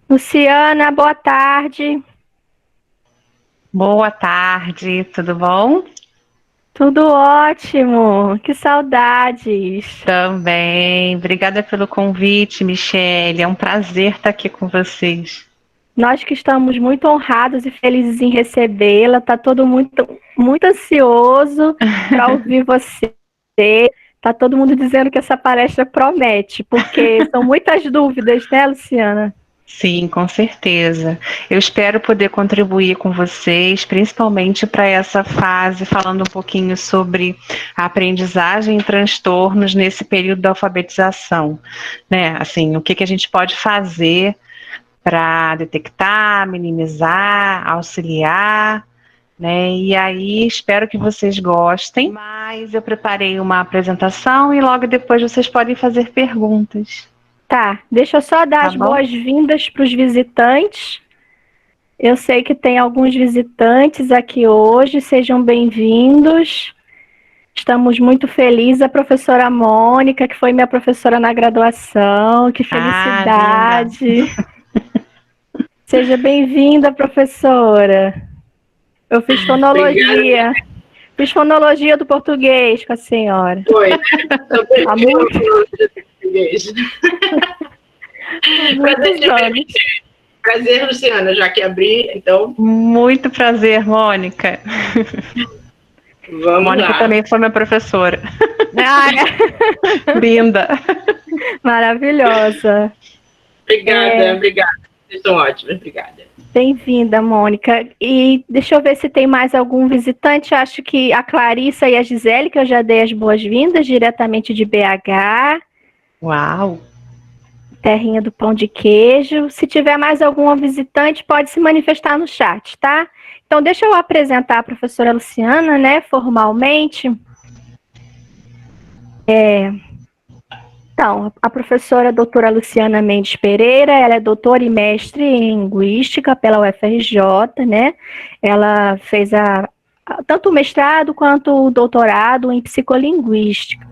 Luciana, boa tarde. Boa tarde, tudo bom? Tudo ótimo. Que saudades. Também. Obrigada pelo convite, Michele. É um prazer estar aqui com vocês. Nós que estamos muito honrados e felizes em recebê-la. Tá todo muito ansioso para ouvir você. Tá todo mundo dizendo que essa palestra promete, porque são muitas dúvidas, né, Luciana? Sim, com certeza. Eu espero poder contribuir com vocês, principalmente para essa fase, falando um pouquinho sobre a aprendizagem e transtornos nesse período da alfabetização, né? Assim, o que que a gente pode fazer para detectar, minimizar, auxiliar, né? E aí espero que vocês gostem. Mas eu preparei uma apresentação e logo depois vocês podem fazer perguntas, Tá, deixa eu só dar tá as bom? boas-vindas para os visitantes. Eu sei que tem alguns visitantes aqui hoje, sejam bem-vindos. Estamos muito felizes. A professora Mônica, que foi minha professora na graduação, que Ah, linda. felicidade. Seja bem-vinda, professora. Eu Obrigada. fiz fonologia do português com a senhora. Foi, né? Há, Sobreviveu muito, ao português. há Prazer muitos te anos. conhecer. Prazer, Luciana, já que abri, então Muito prazer, Mônica. vamos Mônica lá. também foi minha professora. Ah, Linda. maravilhosa. Obrigada, obrigada. Vocês são ótimas, obrigada. Bem-vinda, Mônica. E deixa eu ver se tem mais algum visitante. Acho que a Clarissa e a Gisele, que eu já dei as boas-vindas, diretamente de BH, Uau. terrinha do pão de queijo. Se tiver mais algum visitante, pode se manifestar no chat, tá? Então, deixa eu apresentar a professora Luciana, né, formalmente. Então, a professora doutora Luciana Mendes Pereira, ela é doutora e mestre em Linguística pela UFRJ, né? Ela fez tanto o mestrado quanto o doutorado em Psicolinguística.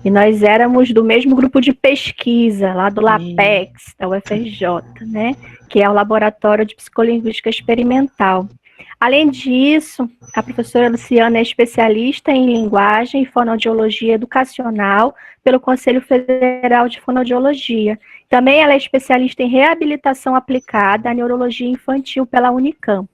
E nós éramos do mesmo grupo de pesquisa, lá do LAPEX, da UFRJ, né? Que é o Laboratório de Psicolinguística Experimental. Além disso, a professora Luciana é especialista em linguagem e fonoaudiologia educacional pelo Conselho Federal de Fonoaudiologia. Também ela é especialista em reabilitação aplicada à neurologia infantil pela Unicamp.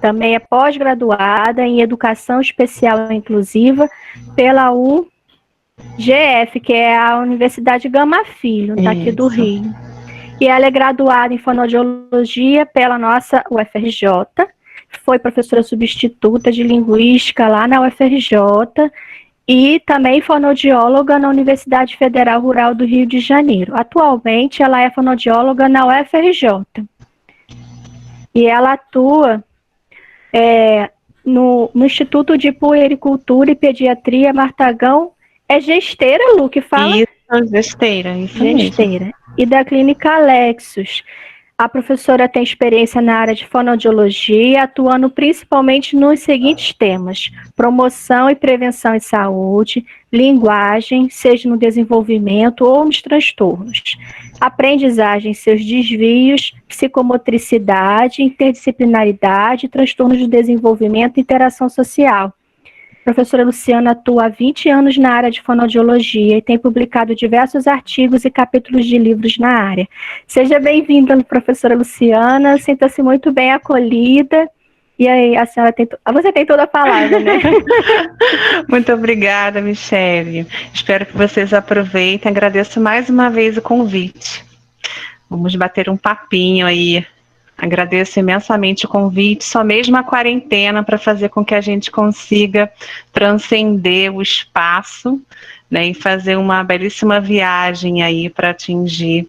Também é pós-graduada em educação especial e inclusiva pela UGF, que é a Universidade Gama Filho, daqui do Isso. Rio. E ela é graduada em fonoaudiologia pela nossa UFRJ, foi professora substituta de linguística lá na UFRJ e também fonoaudióloga na Universidade Federal Rural do Rio de Janeiro. Atualmente, ela é fonoaudióloga na UFRJ. E ela atua no Instituto de Puericultura e Pediatria Martagão. É gesteira, Lu, que fala? Isso, gesteira, isso mesmo. Gesteira. E da Clínica Alexos. A professora tem experiência na área de fonoaudiologia, atuando principalmente nos seguintes temas: promoção e prevenção em saúde, linguagem, seja no desenvolvimento ou nos transtornos, aprendizagem, seus desvios, psicomotricidade, interdisciplinaridade, transtornos do desenvolvimento e interação social. A professora Luciana atua há 20 anos na área de fonoaudiologia e tem publicado diversos artigos e capítulos de livros na área. Seja bem-vinda, professora Luciana, sinta-se muito bem acolhida. E aí, a senhora você tem toda a palavra, né? Muito obrigada, Michele. Espero que vocês aproveitem. Agradeço mais uma vez o convite. Vamos bater um papinho aí. Agradeço imensamente o convite, só mesmo a quarentena para fazer com que a gente consiga transcender o espaço, né, e fazer uma belíssima viagem aí para atingir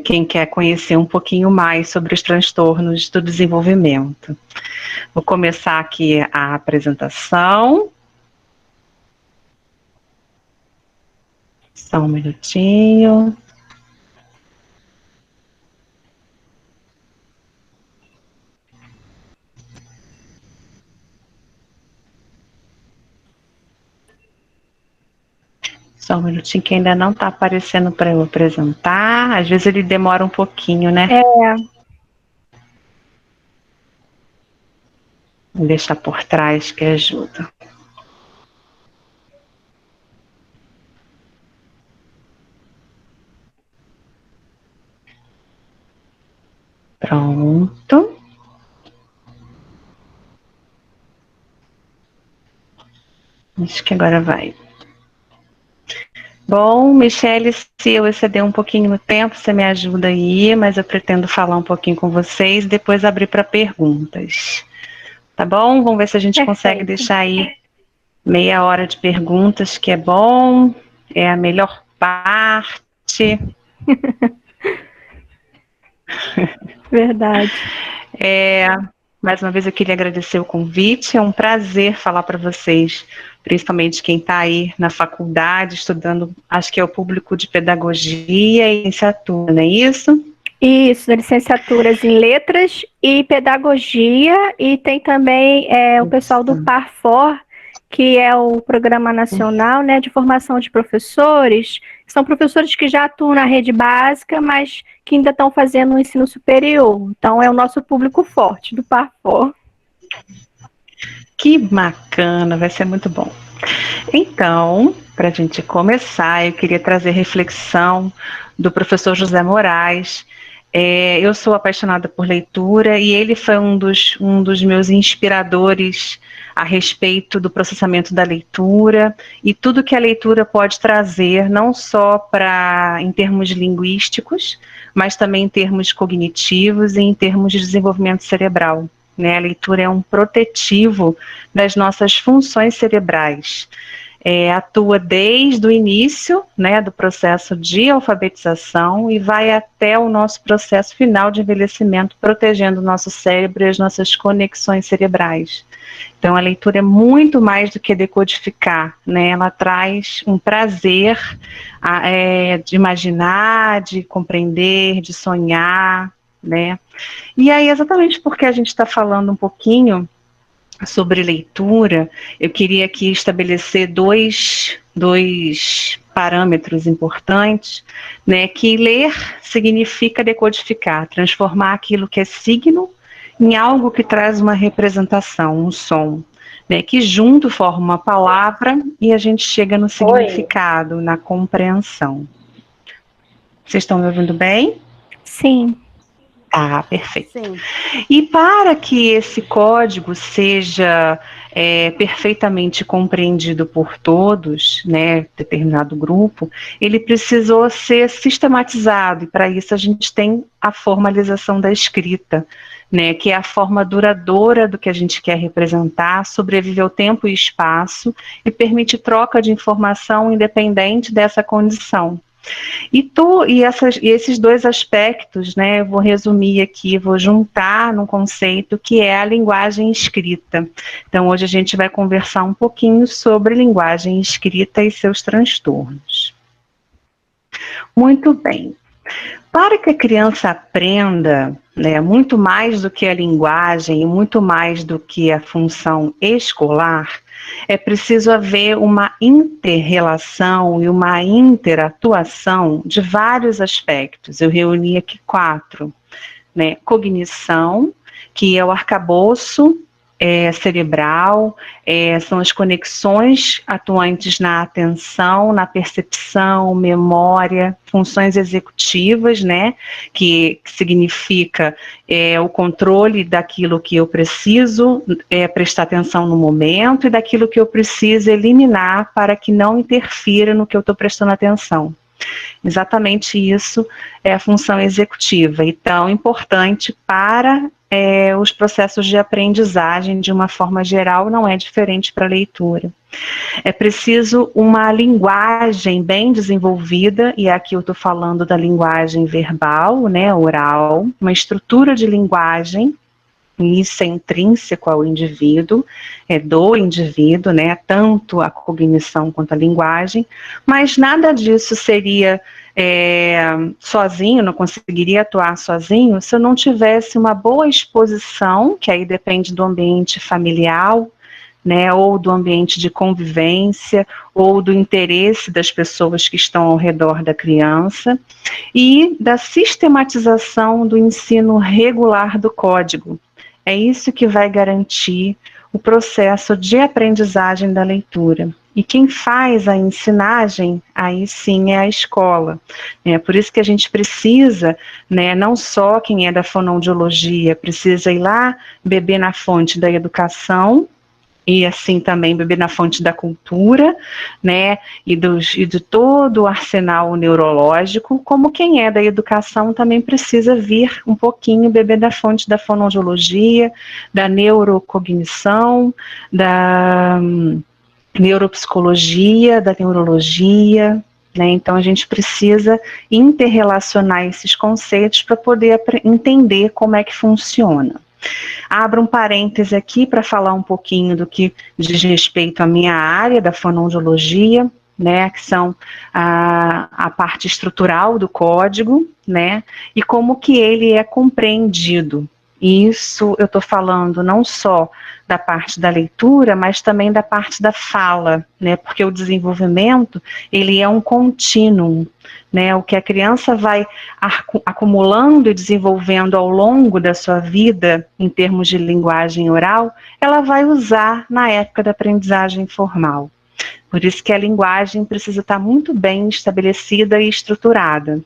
quem quer conhecer um pouquinho mais sobre os transtornos do desenvolvimento. Vou começar aqui a apresentação. Só um minutinho. Só um minutinho que ainda não está aparecendo para eu apresentar. Às vezes ele demora um pouquinho, né? Vou deixar por trás que ajuda. Pronto. Acho que agora vai. Bom, Michele, se eu exceder um pouquinho no tempo, você me ajuda aí, mas eu pretendo falar um pouquinho com vocês e depois abrir para perguntas. Tá bom? Vamos ver se a gente consegue deixar aí meia hora de perguntas, que é bom, é a melhor parte. Verdade. Mais uma vez eu queria agradecer o convite, é um prazer falar para vocês, principalmente quem está aí na faculdade estudando, acho que é o público de pedagogia e licenciatura, não é isso? Isso, licenciaturas em letras e pedagogia, e tem também o pessoal do PARFOR, que é o Programa Nacional, né, de Formação de Professores. São professores que já atuam na rede básica, mas que ainda estão fazendo o ensino superior. Então, é o nosso público forte do PARFOR. Que bacana, vai ser muito bom. Então, para a gente começar, eu queria trazer reflexão do professor José Moraes. Eu sou apaixonada por leitura e ele foi um dos meus inspiradores a respeito do processamento da leitura e tudo que a leitura pode trazer, não só em termos linguísticos, mas também em termos cognitivos e em termos de desenvolvimento cerebral. Né? A leitura é um protetivo das nossas funções cerebrais. Atua desde o início, né, do processo de alfabetização e vai até o nosso processo final de envelhecimento, protegendo o nosso cérebro e as nossas conexões cerebrais. Então, a leitura é muito mais do que decodificar, né? Ela traz um prazer de imaginar, de compreender, de sonhar, né? E aí, exatamente porque a gente está falando um pouquinho sobre leitura, eu queria aqui estabelecer dois parâmetros importantes, né, que ler significa decodificar, transformar aquilo que é signo em algo que traz uma representação, um som, né, que junto forma uma palavra e a gente chega no significado, na compreensão. Vocês estão me ouvindo bem? Sim. Ah, perfeito. Sim. E para que esse código seja perfeitamente compreendido por todos, né, determinado grupo, ele precisou ser sistematizado, e para isso a gente tem a formalização da escrita, né, que é a forma duradoura do que a gente quer representar, sobrevive ao tempo e espaço e permite troca de informação independente dessa condição. E esses dois aspectos, né, eu vou resumir aqui, vou juntar num conceito que é a linguagem escrita. Então, hoje a gente vai conversar um pouquinho sobre linguagem escrita e seus transtornos. Muito bem. Para que a criança aprenda, né, muito mais do que a linguagem e muito mais do que a função escolar, é preciso haver uma inter-relação e uma interatuação de vários aspectos. Eu reuni aqui 4, né? Cognição, que é o arcabouço cerebral, são as conexões atuantes na atenção, na percepção, memória, funções executivas, né, que significa o controle daquilo que eu preciso prestar atenção no momento e daquilo que eu preciso eliminar para que não interfira no que eu estou prestando atenção. Exatamente isso é a função executiva e tão importante para os processos de aprendizagem de uma forma geral, não é diferente para a leitura. É preciso uma linguagem bem desenvolvida, e aqui eu estou falando da linguagem verbal, né, oral, uma estrutura de linguagem, e isso é intrínseco ao indivíduo, do indivíduo, né, tanto a cognição quanto a linguagem, mas nada disso seria sozinho, não conseguiria atuar sozinho se eu não tivesse uma boa exposição, que aí depende do ambiente familiar, né, ou do ambiente de convivência, ou do interesse das pessoas que estão ao redor da criança, e da sistematização do ensino regular do código. É isso que vai garantir o processo de aprendizagem da leitura. E quem faz a ensinagem, aí sim é a escola. É por isso que a gente precisa, né, não só quem é da fonoaudiologia, precisa ir lá beber na fonte da educação, e assim também beber na fonte da cultura, né, e de todo o arsenal neurológico, como quem é da educação também precisa vir um pouquinho beber da fonte da fonoaudiologia, da neurocognição, da neuropsicologia, da neurologia, né? Então a gente precisa interrelacionar esses conceitos para poder entender como é que funciona. Abro um parêntese aqui para falar um pouquinho do que diz respeito à minha área da fonoaudiologia, né, que são a parte estrutural do código, né, e como que ele é compreendido. Isso eu estou falando não só da parte da leitura, mas também da parte da fala, né, porque o desenvolvimento, ele é um contínuo, né, o que a criança vai acumulando e desenvolvendo ao longo da sua vida, em termos de linguagem oral, ela vai usar na época da aprendizagem formal. Por isso que a linguagem precisa estar muito bem estabelecida e estruturada.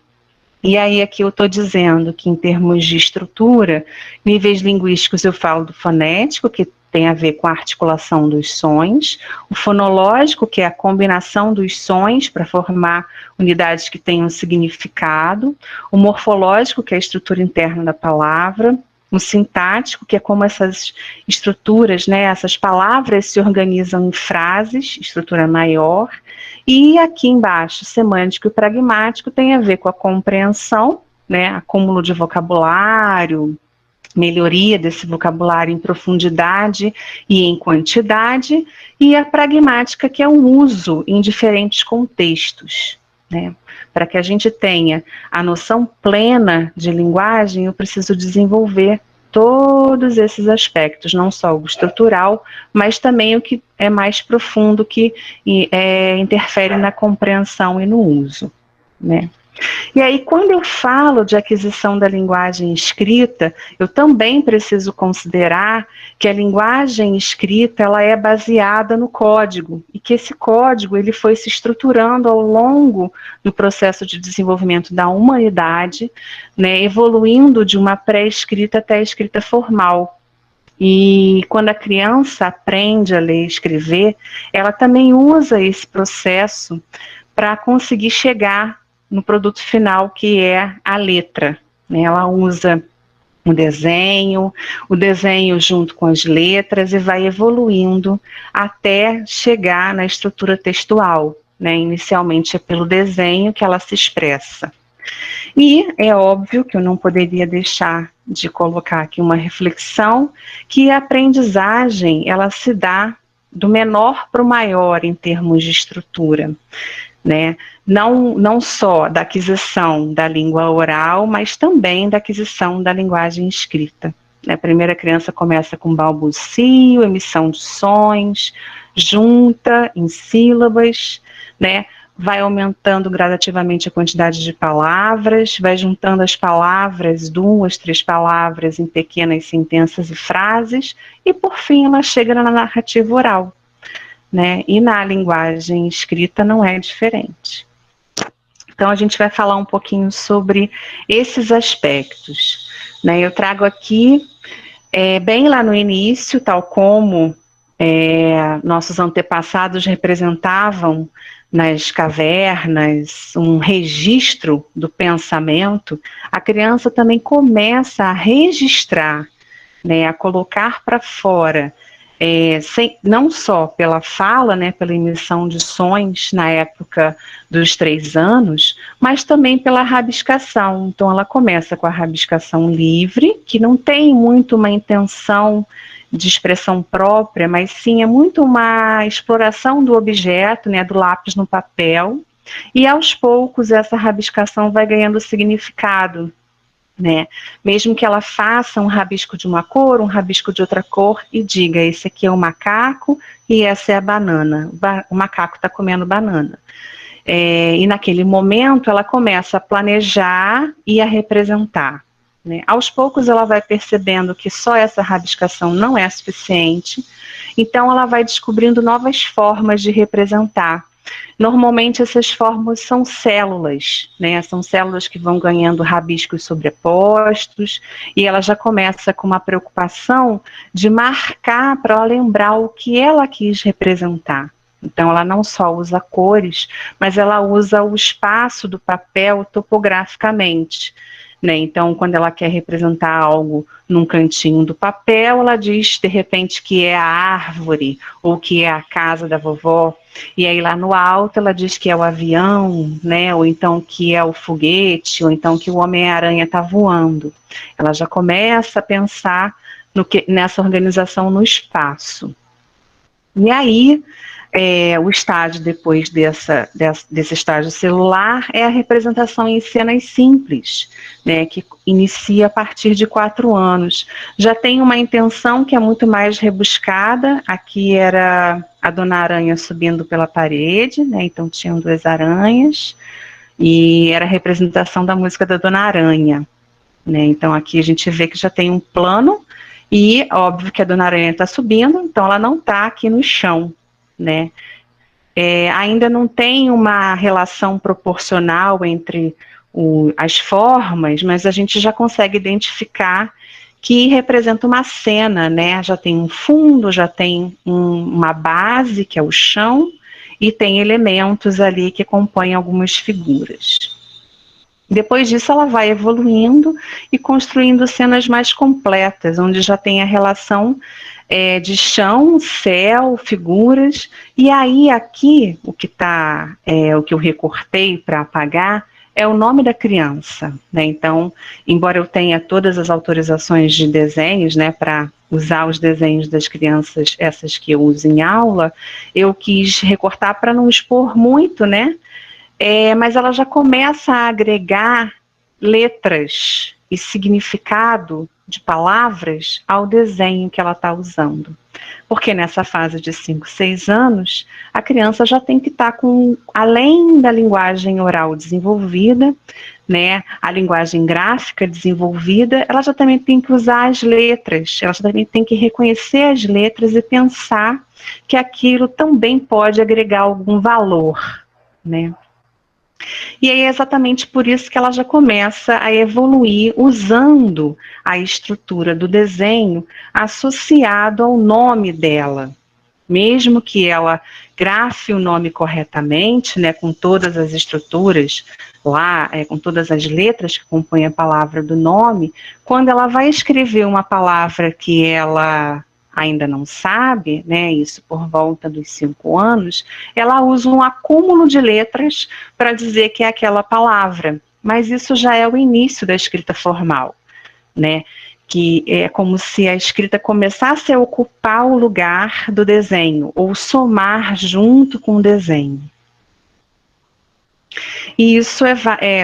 E aí aqui eu estou dizendo que em termos de estrutura, níveis linguísticos eu falo do fonético, que tem a ver com a articulação dos sons, o fonológico, que é a combinação dos sons para formar unidades que tenham significado, o morfológico, que é a estrutura interna da palavra, o sintático, que é como essas estruturas, né, essas palavras se organizam em frases, estrutura maior, e aqui embaixo, semântico e pragmático tem a ver com a compreensão, né, acúmulo de vocabulário, melhoria desse vocabulário em profundidade e em quantidade, e a pragmática, que é o uso em diferentes contextos, né? Para que a gente tenha a noção plena de linguagem, eu preciso desenvolver todos esses aspectos, não só o estrutural, mas também o que é mais profundo, que interfere na compreensão e no uso, né? E aí, quando eu falo de aquisição da linguagem escrita, eu também preciso considerar que a linguagem escrita, ela é baseada no código, e que esse código ele foi se estruturando ao longo do processo de desenvolvimento da humanidade, né, evoluindo de uma pré-escrita até a escrita formal. E quando a criança aprende a ler e escrever, ela também usa esse processo para conseguir chegar no produto final, que é a letra, né? Ela usa o desenho junto com as letras e vai evoluindo até chegar na estrutura textual, né? Inicialmente é pelo desenho que ela se expressa. E é óbvio que eu não poderia deixar de colocar aqui uma reflexão, que a aprendizagem, ela se dá do menor para o maior em termos de estrutura, né? Não só da aquisição da língua oral, mas também da aquisição da linguagem escrita. A primeira criança começa com balbucio, emissão de sons, junta em sílabas, né? Vai aumentando gradativamente a quantidade de palavras, vai juntando as palavras, 2, 3 palavras em pequenas sentenças e frases, e por fim ela chega na narrativa oral, né? E na linguagem escrita não é diferente. Então a gente vai falar um pouquinho sobre esses aspectos, né? Eu trago aqui, bem lá no início, tal como nossos antepassados representavam nas cavernas um registro do pensamento, a criança também começa a registrar, né, a colocar para fora, não só pela fala, né, pela emissão de sons na época dos 3 anos, mas também pela rabiscação. Então ela começa com a rabiscação livre, que não tem muito uma intenção de expressão própria, mas sim é muito uma exploração do objeto, né, do lápis no papel, e aos poucos essa rabiscação vai ganhando significado, né? Mesmo que ela faça um rabisco de uma cor, um rabisco de outra cor e diga, esse aqui é o macaco e essa é a banana. O macaco está comendo banana. E naquele momento ela começa a planejar e a representar, né? Aos poucos ela vai percebendo que só essa rabiscação não é suficiente, então ela vai descobrindo novas formas de representar. Normalmente essas formas são células, né? São células que vão ganhando rabiscos sobrepostos, e ela já começa com uma preocupação de marcar para ela lembrar o que ela quis representar. Então ela não só usa cores, mas ela usa o espaço do papel topograficamente, né? Então, quando ela quer representar algo num cantinho do papel, ela diz, de repente, que é a árvore, ou que é a casa da vovó. E aí, lá no alto, ela diz que é o avião, né? Ou então que é o foguete, ou então que o Homem-Aranha está voando. Ela já começa a pensar nessa organização no espaço. E aí, o estágio depois desse estágio celular é a representação em cenas simples, né, que inicia a partir de 4 anos. Já tem uma intenção que é muito mais rebuscada. Aqui era a Dona Aranha subindo pela parede, né, então tinham 2 aranhas, e era a representação da música da Dona Aranha, né, então aqui a gente vê que já tem um plano, e óbvio que a Dona Aranha está subindo, então ela não está aqui no chão, né? Ainda não tem uma relação proporcional entre as formas, mas a gente já consegue identificar que representa uma cena, né? Já tem um fundo, já tem uma base, que é o chão, e tem elementos ali que compõem algumas figuras. Depois disso, ela vai evoluindo e construindo cenas mais completas, onde já tem a relação de chão, céu, figuras. E aí aqui, o que eu recortei para apagar, é o nome da criança, né? Então, embora eu tenha todas as autorizações de desenhos, né, para usar os desenhos das crianças, essas que eu uso em aula, eu quis recortar para não expor muito, né? Mas ela já começa a agregar letras e significado de palavras ao desenho que ela está usando. Porque nessa fase de 5, 6 anos, a criança já tem que estar com, além da linguagem oral desenvolvida, né, a linguagem gráfica desenvolvida, ela já também tem que usar as letras, ela já também tem que reconhecer as letras e pensar que aquilo também pode agregar algum valor, né? E aí é exatamente por isso que ela já começa a evoluir usando a estrutura do desenho associado ao nome dela. Mesmo que ela grafe o nome corretamente, né, com todas as estruturas lá, com todas as letras que compõem a palavra do nome, quando ela vai escrever uma palavra que ela ainda não sabe, né, isso por volta dos 5 anos, ela usa um acúmulo de letras para dizer que é aquela palavra, mas isso já é o início da escrita formal, né, que é como se a escrita começasse a ocupar o lugar do desenho, ou somar junto com o desenho. E isso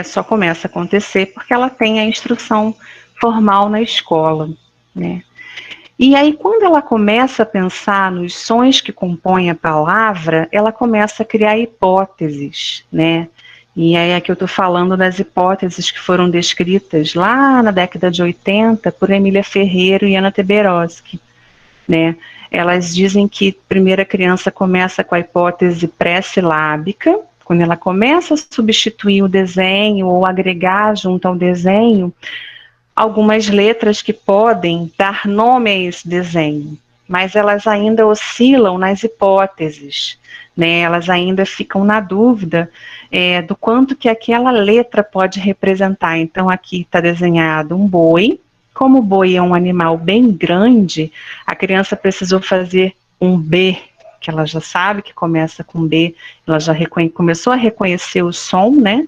só começa a acontecer porque ela tem a instrução formal na escola, né. E aí, quando ela começa a pensar nos sons que compõem a palavra, ela começa a criar hipóteses, né? E aí aqui eu estou falando das hipóteses que foram descritas lá na década de 80 por Emília Ferreiro e Ana Teberoski, né? Elas dizem que a primeira criança começa com a hipótese pré-silábica, quando ela começa a substituir o desenho ou agregar junto ao desenho algumas letras que podem dar nome a esse desenho, mas elas ainda oscilam nas hipóteses, né? Elas ainda ficam na dúvida do quanto que aquela letra pode representar. Então aqui está desenhado um boi. Como o boi é um animal bem grande, a criança precisou fazer um B, que ela já sabe que começa com B, ela já começou a reconhecer o som, né?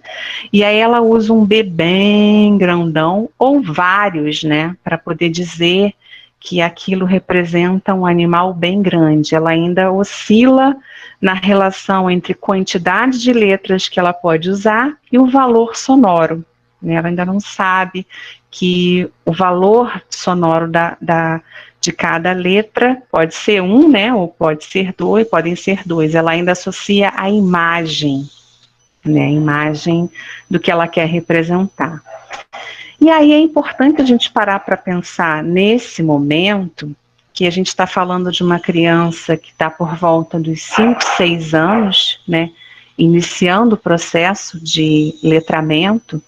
E aí ela usa um B bem grandão, ou vários, né? Para poder dizer que aquilo representa um animal bem grande. Ela ainda oscila na relação entre quantidade de letras que ela pode usar e o valor sonoro, né? Ela ainda não sabe que o valor sonoro de cada letra pode ser um, né? Ou pode ser dois, podem ser dois. Ela ainda associa a imagem, né? A imagem do que ela quer representar. E aí é importante a gente parar para pensar nesse momento que a gente está falando de uma criança que está por volta dos 5, 6 anos, né, iniciando o processo de letramento.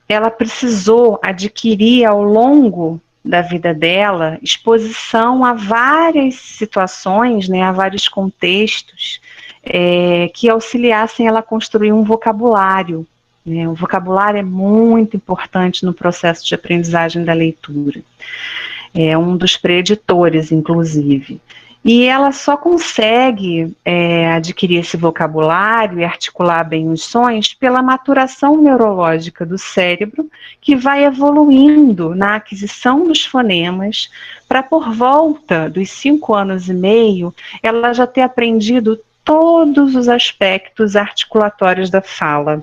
Ela precisou adquirir ao longo da vida dela exposição a várias situações, né, a vários contextos que auxiliassem ela a construir um vocabulário. O vocabulário é muito importante no processo de aprendizagem da leitura. É um dos preditores, inclusive. E ela só consegue adquirir esse vocabulário e articular bem os sons pela maturação neurológica do cérebro, que vai evoluindo na aquisição dos fonemas, para por volta dos 5 anos e meio, ela já ter aprendido todos os aspectos articulatórios da fala.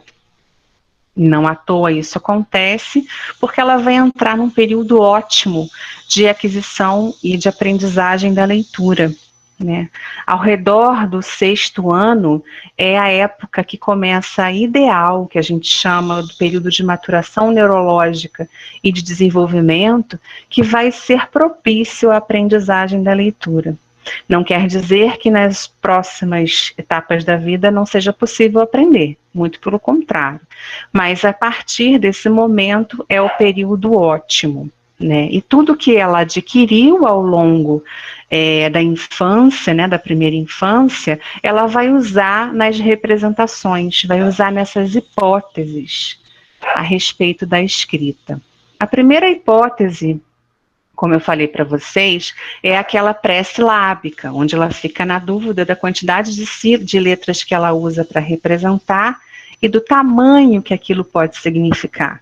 Não à toa isso acontece, porque ela vai entrar num período ótimo de aquisição e de aprendizagem da leitura, né? Ao redor do 6º ano é a época que começa a ideal, que a gente chama do período de maturação neurológica e de desenvolvimento, que vai ser propício à aprendizagem da leitura. Não quer dizer que nas próximas etapas da vida não seja possível aprender, muito pelo contrário. Mas a partir desse momento é o período ótimo, né? E tudo que ela adquiriu ao longo da infância, né, da primeira infância, ela vai usar nas representações, vai usar nessas hipóteses a respeito da escrita. A primeira hipótese, como eu falei para vocês, é aquela pré-silábica, onde ela fica na dúvida da quantidade de letras que ela usa para representar e do tamanho que aquilo pode significar.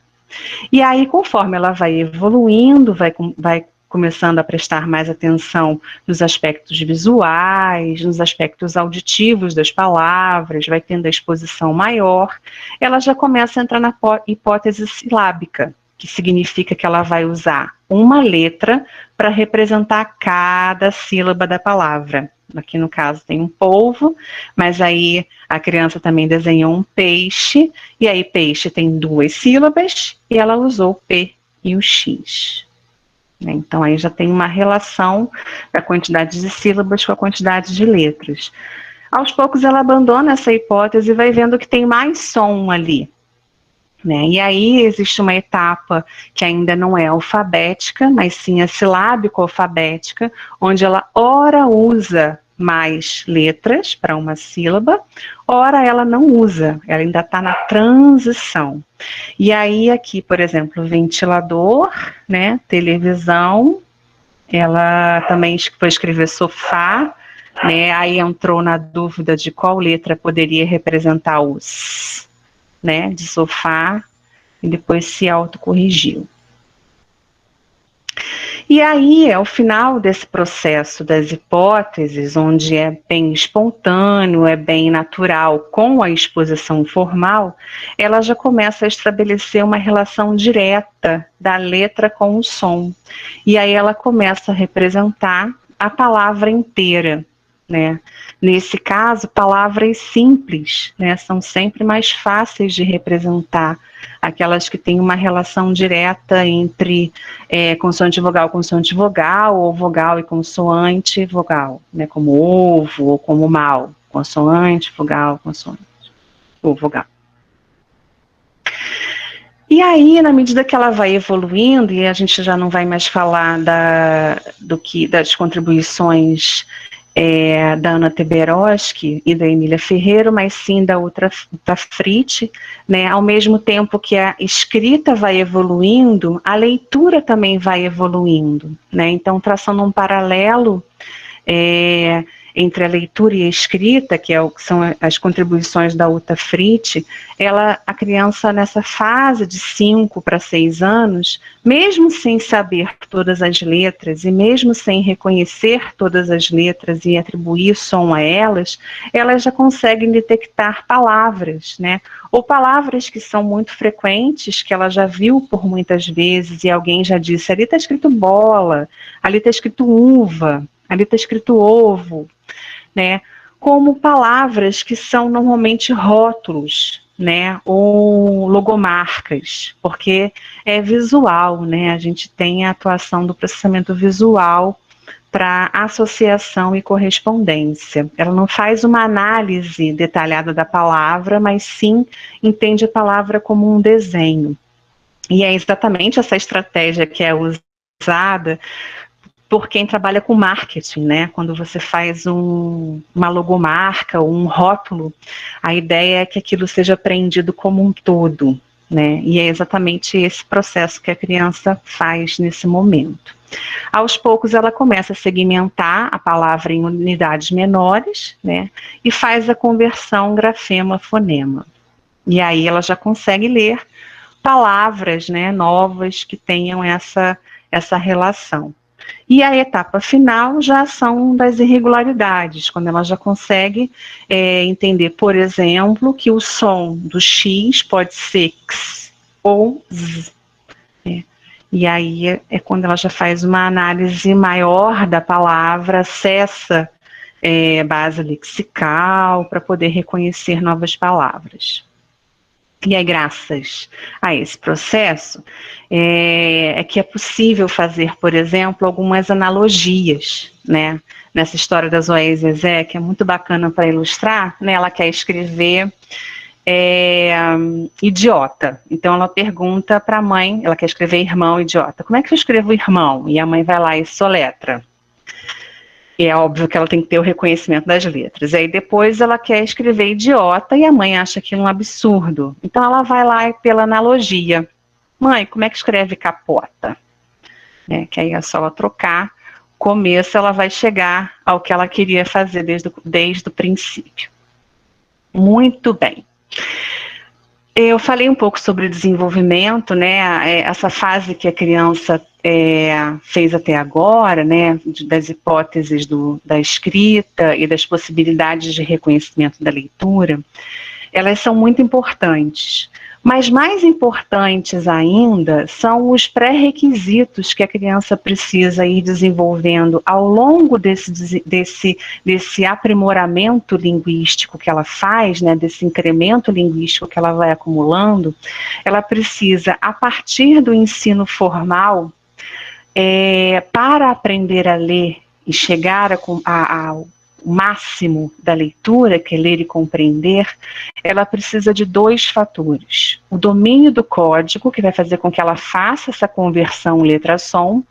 E aí, conforme ela vai evoluindo, vai começando a prestar mais atenção nos aspectos visuais, nos aspectos auditivos das palavras, vai tendo a exposição maior, ela já começa a entrar na hipótese silábica, que significa que ela vai usar uma letra para representar cada sílaba da palavra. Aqui no caso tem um polvo, mas aí a criança também desenhou um peixe, e aí peixe tem 2 sílabas, e ela usou o P e o X. Então aí já tem uma relação da quantidade de sílabas com a quantidade de letras. Aos poucos ela abandona essa hipótese e vai vendo que tem mais som ali. E aí existe uma etapa que ainda não é alfabética, mas sim a silábico-alfabética, onde ela ora usa mais letras para uma sílaba, ora ela não usa, ela ainda está na transição. E aí aqui, por exemplo, ventilador, né, televisão, ela também foi escrever sofá, né, aí entrou na dúvida de qual letra poderia representar os... né, de sofá, e depois se autocorrigiu. E aí, ao final desse processo das hipóteses, onde é bem espontâneo, é bem natural com a exposição formal, ela já começa a estabelecer uma relação direta da letra com o som. E aí ela começa a representar a palavra inteira, né? Nesse caso, palavras simples, né, são sempre mais fáceis de representar, aquelas que têm uma relação direta entre consoante vogal, ou vogal e consoante vogal, né, como ovo ou como mal, consoante, vogal, consoante, ou vogal. E aí, na medida que ela vai evoluindo, e a gente já não vai mais falar das contribuições da Ana Teberoski e da Emília Ferreiro, mas sim da Fritz, né? Ao mesmo tempo que a escrita vai evoluindo, a leitura também vai evoluindo, né? Então, traçando um paralelo, entre a leitura e a escrita, que são as contribuições da Uta Fritsche, a criança nessa fase de 5 para 6 anos, mesmo sem saber todas as letras e mesmo sem reconhecer todas as letras e atribuir som a elas já conseguem detectar palavras, né? Ou palavras que são muito frequentes, que ela já viu por muitas vezes e alguém já disse, ali está escrito bola, ali está escrito uva, ali está escrito ovo, né? Como palavras que são normalmente rótulos, né? Ou logomarcas, porque é visual, né? A gente tem a atuação do processamento visual para associação e correspondência. Ela não faz uma análise detalhada da palavra, mas sim entende a palavra como um desenho. E é exatamente essa estratégia que é usada por quem trabalha com marketing, né? Quando você faz uma logomarca ou um rótulo, a ideia é que aquilo seja apreendido como um todo, né? E é exatamente esse processo que a criança faz nesse momento. Aos poucos ela começa a segmentar a palavra em unidades menores, né? E faz a conversão grafema-fonema. E aí ela já consegue ler palavras, né, novas que tenham essa relação. E a etapa final já são das irregularidades, quando ela já consegue entender, por exemplo, que o som do X pode ser X ou Z. Né? E aí é quando ela já faz uma análise maior da palavra, acessa base lexical para poder reconhecer novas palavras. E aí, graças a esse processo, é que é possível fazer, por exemplo, algumas analogias, né? Nessa história da Zoé e Zezé, que é muito bacana para ilustrar, né? Ela quer escrever idiota. Então, ela pergunta para a mãe, ela quer escrever irmão idiota. Como é que eu escrevo irmão? E a mãe vai lá e soletra. E é óbvio que ela tem que ter o reconhecimento das letras. Aí depois ela quer escrever idiota e a mãe acha aquilo um absurdo. Então ela vai lá pela analogia. Mãe, como é que escreve capota? Que aí é só ela trocar. Começo ela vai chegar ao que ela queria fazer desde o princípio. Muito bem. Eu falei um pouco sobre desenvolvimento, né? Essa fase que a criança fez até agora, né? Das hipóteses da escrita e das possibilidades de reconhecimento da leitura, elas são muito importantes. Mas mais importantes ainda são os pré-requisitos que a criança precisa ir desenvolvendo ao longo desse aprimoramento linguístico que ela faz, né, desse incremento linguístico que ela vai acumulando. Ela precisa, a partir do ensino formal, para aprender a ler e chegar ao máximo da leitura, que é ler e compreender, ela precisa de 2 fatores. O domínio do código, que vai fazer com que ela faça essa conversão letra-som,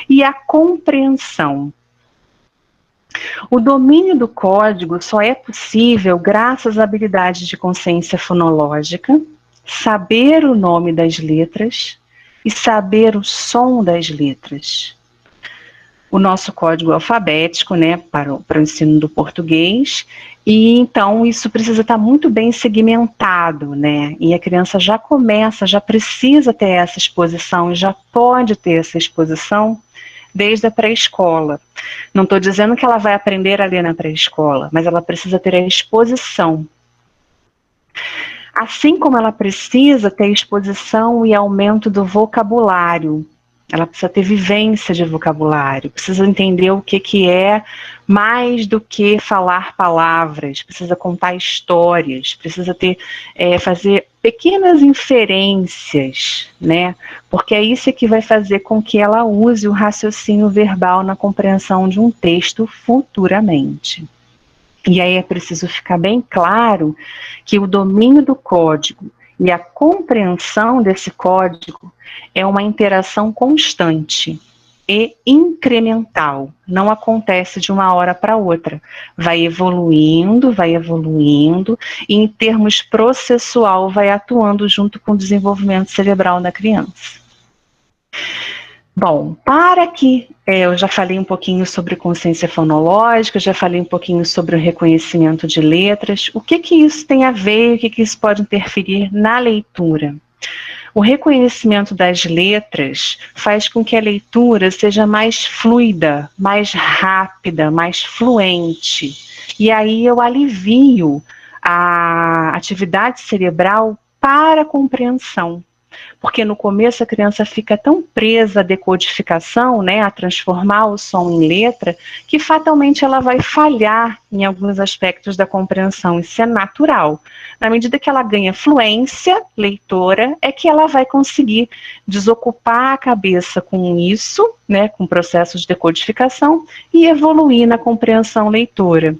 e a compreensão. O domínio do código só é possível graças à habilidade de consciência fonológica, saber o nome das letras e saber o som das letras. O nosso código alfabético, né, para o ensino do português, e então isso precisa estar muito bem segmentado, né, e a criança já precisa ter essa exposição, e já pode ter essa exposição desde a pré-escola. Não estou dizendo que ela vai aprender a ler na pré-escola, mas ela precisa ter a exposição. Assim como ela precisa ter exposição e aumento do vocabulário, ela precisa ter vivência de vocabulário, precisa entender o que é mais do que falar palavras, precisa contar histórias, precisa fazer pequenas inferências, né? Porque é isso que vai fazer com que ela use o raciocínio verbal na compreensão de um texto futuramente. E aí é preciso ficar bem claro que o domínio do código e a compreensão desse código é uma interação constante e incremental. Não acontece de uma hora para outra. Vai evoluindo, e em termos processual vai atuando junto com o desenvolvimento cerebral da criança. Bom, para que eu já falei um pouquinho sobre consciência fonológica, já falei um pouquinho sobre o reconhecimento de letras. O que isso tem a ver, o que isso pode interferir na leitura? O reconhecimento das letras faz com que a leitura seja mais fluida, mais rápida, mais fluente. E aí eu alivio a atividade cerebral para a compreensão. Porque no começo a criança fica tão presa à decodificação, né, a transformar o som em letra, que fatalmente ela vai falhar em alguns aspectos da compreensão. Isso é natural. Na medida que ela ganha fluência leitora, é que ela vai conseguir desocupar a cabeça com isso, né, com processos de decodificação, e evoluir na compreensão leitora.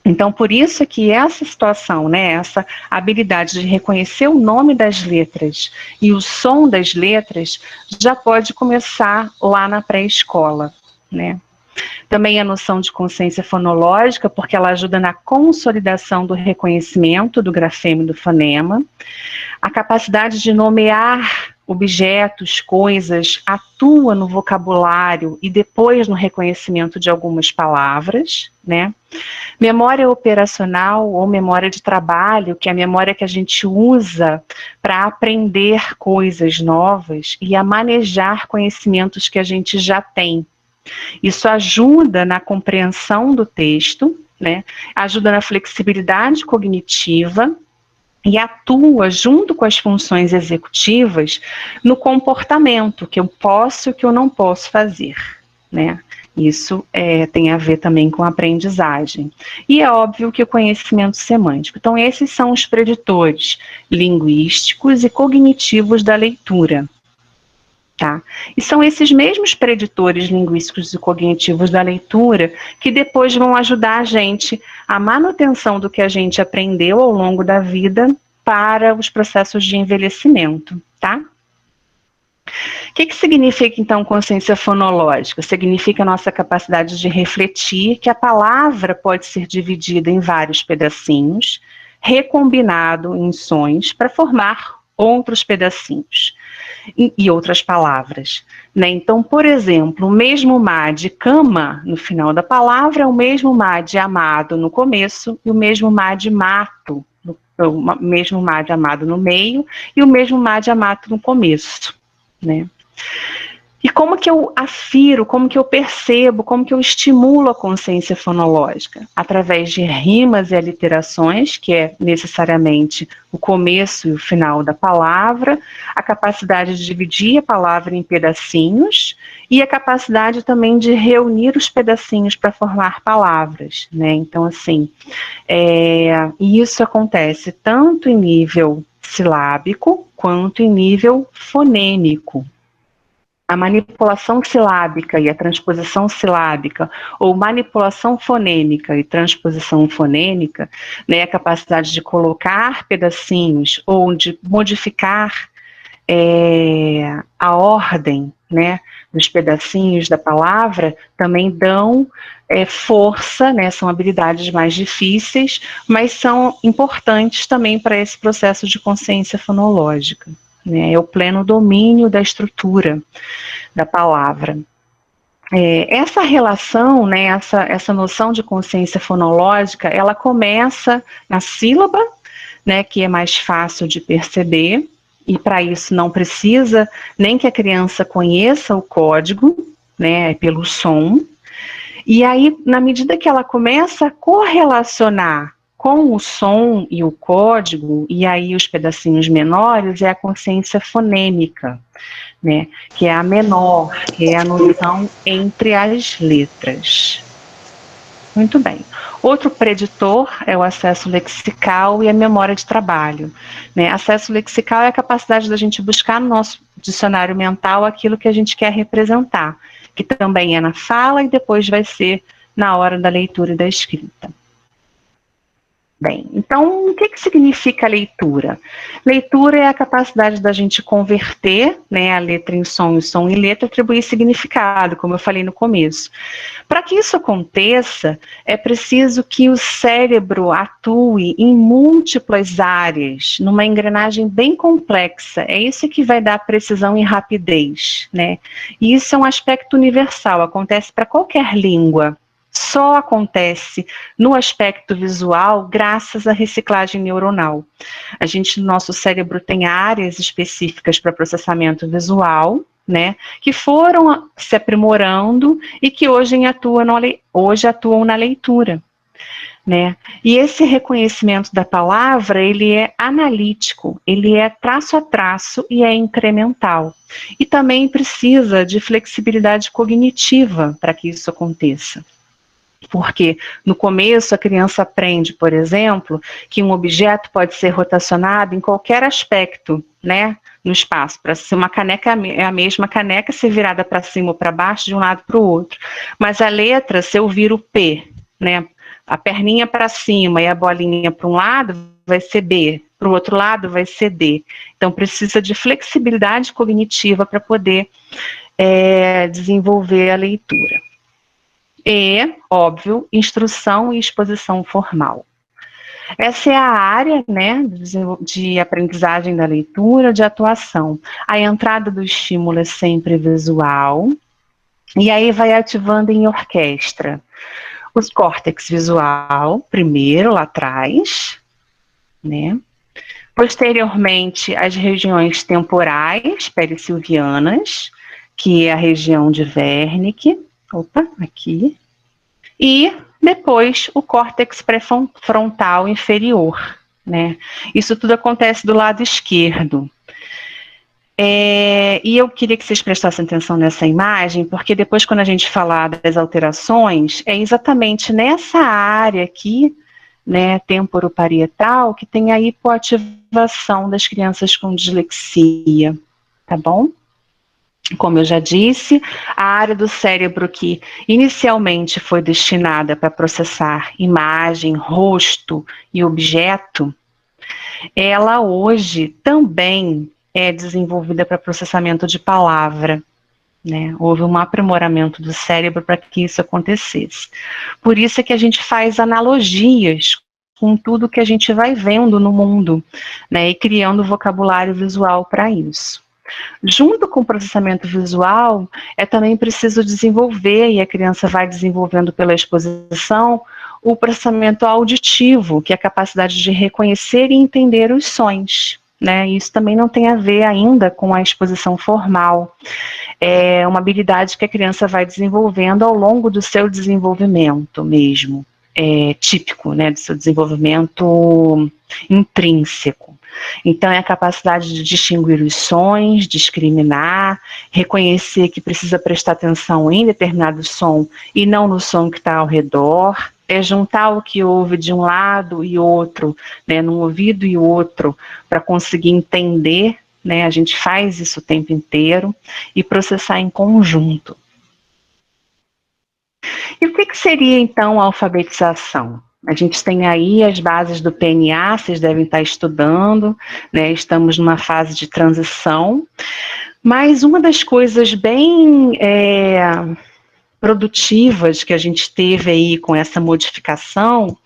Então, por isso é que essa situação, né, essa habilidade de reconhecer o nome das letras e o som das letras já pode começar lá na pré-escola, né. Também a noção de consciência fonológica, porque ela ajuda na consolidação do reconhecimento do grafema e do fonema. A capacidade de nomear objetos, coisas, atua no vocabulário e depois no reconhecimento de algumas palavras, né? Memória operacional ou memória de trabalho, que é a memória que a gente usa para aprender coisas novas e a manejar conhecimentos que a gente já tem. Isso ajuda na compreensão do texto, né? Ajuda na flexibilidade cognitiva e atua junto com as funções executivas no comportamento, que eu posso e o que eu não posso fazer, né? Isso tem a ver também com a aprendizagem. E é óbvio que o conhecimento semântico. Então, esses são os preditores linguísticos e cognitivos da leitura. Tá? E são esses mesmos preditores linguísticos e cognitivos da leitura que depois vão ajudar a gente à manutenção do que a gente aprendeu ao longo da vida para os processos de envelhecimento, tá? O que significa, então, consciência fonológica? Significa a nossa capacidade de refletir que a palavra pode ser dividida em vários pedacinhos, recombinado em sons para formar outros pedacinhos e outras palavras, né? Então, por exemplo, o mesmo má de cama no final da palavra é o mesmo má de amado no começo e o mesmo má de mato, o mesmo má de amado no meio e o mesmo má de amato no começo, né? E como que eu afiro, como que eu percebo, como que eu estimulo a consciência fonológica? Através de rimas e aliterações, que é necessariamente o começo e o final da palavra, a capacidade de dividir a palavra em pedacinhos e a capacidade também de reunir os pedacinhos para formar palavras, né? Então, assim, isso acontece tanto em nível silábico quanto em nível fonêmico. A manipulação silábica e a transposição silábica, ou manipulação fonêmica e transposição fonêmica, né, a capacidade de colocar pedacinhos ou de modificar a ordem, né, dos pedacinhos da palavra, também dão força, né, são habilidades mais difíceis, mas são importantes também para esse processo de consciência fonológica. É o pleno domínio da estrutura da palavra. Essa relação, né, essa noção de consciência fonológica, ela começa na sílaba, né, que é mais fácil de perceber, e para isso não precisa nem que a criança conheça o código, né, pelo som, e aí, na medida que ela começa a correlacionar com o som e o código, e aí os pedacinhos menores, é a consciência fonêmica, né, que é a menor, que é a noção entre as letras. Muito bem. Outro preditor é o acesso lexical e a memória de trabalho, né? Acesso lexical é a capacidade da gente buscar no nosso dicionário mental aquilo que a gente quer representar, que também é na fala e depois vai ser na hora da leitura e da escrita. Bem, então, o que significa leitura? Leitura é a capacidade da gente converter, né, a letra em som e o som em letra, atribuir significado, como eu falei no começo. Para que isso aconteça, é preciso que o cérebro atue em múltiplas áreas, numa engrenagem bem complexa. É isso que vai dar precisão e rapidez, né? E isso é um aspecto universal, acontece para qualquer língua. Só acontece no aspecto visual graças à reciclagem neuronal. A gente, no nosso cérebro, tem áreas específicas para processamento visual, né, que foram se aprimorando e que hoje atuam na leitura. Né? E esse reconhecimento da palavra, ele é analítico, ele é traço a traço e é incremental. E também precisa de flexibilidade cognitiva para que isso aconteça. Porque no começo a criança aprende, por exemplo, que um objeto pode ser rotacionado em qualquer aspecto, né, no espaço. Para ser uma caneca é a mesma caneca ser virada para cima ou para baixo, de um lado para o outro. Mas a letra, se eu viro o P, né, a perninha para cima e a bolinha para um lado, vai ser B, para o outro lado vai ser D. Então precisa de flexibilidade cognitiva para poder desenvolver a leitura. E, óbvio, instrução e exposição formal. Essa é a área, né, de aprendizagem da leitura, de atuação. A entrada do estímulo é sempre visual, e aí vai ativando em orquestra. O córtex visual, primeiro, lá atrás, né? Posteriormente, as regiões temporais, perissilvianas, que é a região de Wernicke, aqui, e depois o córtex pré-frontal inferior, né? Isso tudo acontece do lado esquerdo. E eu queria que vocês prestassem atenção nessa imagem, porque depois, quando a gente falar das alterações, é exatamente nessa área aqui, né, temporoparietal, que tem a hipoativação das crianças com dislexia, tá bom? Como eu já disse, a área do cérebro que inicialmente foi destinada para processar imagem, rosto e objeto, ela hoje também é desenvolvida para processamento de palavra, né? Houve um aprimoramento do cérebro para que isso acontecesse. Por isso é que a gente faz analogias com tudo que a gente vai vendo no mundo, né? E criando vocabulário visual para isso. Junto com o processamento visual, é também preciso desenvolver, e a criança vai desenvolvendo pela exposição, o processamento auditivo, que é a capacidade de reconhecer e entender os sons, né? Isso também não tem a ver ainda com a exposição formal. É uma habilidade que a criança vai desenvolvendo ao longo do seu desenvolvimento mesmo, típico, né, do seu desenvolvimento intrínseco. Então, é a capacidade de distinguir os sons, discriminar, reconhecer que precisa prestar atenção em determinado som e não no som que está ao redor, juntar o que ouve de um lado e outro, né, num ouvido e outro, para conseguir entender, né, a gente faz isso o tempo inteiro, e processar em conjunto. E o que seria, então, a alfabetização? A gente tem aí as bases do PNA, vocês devem estar estudando, né? Estamos numa fase de transição, mas uma das coisas bem produtivas que a gente teve aí com essa modificação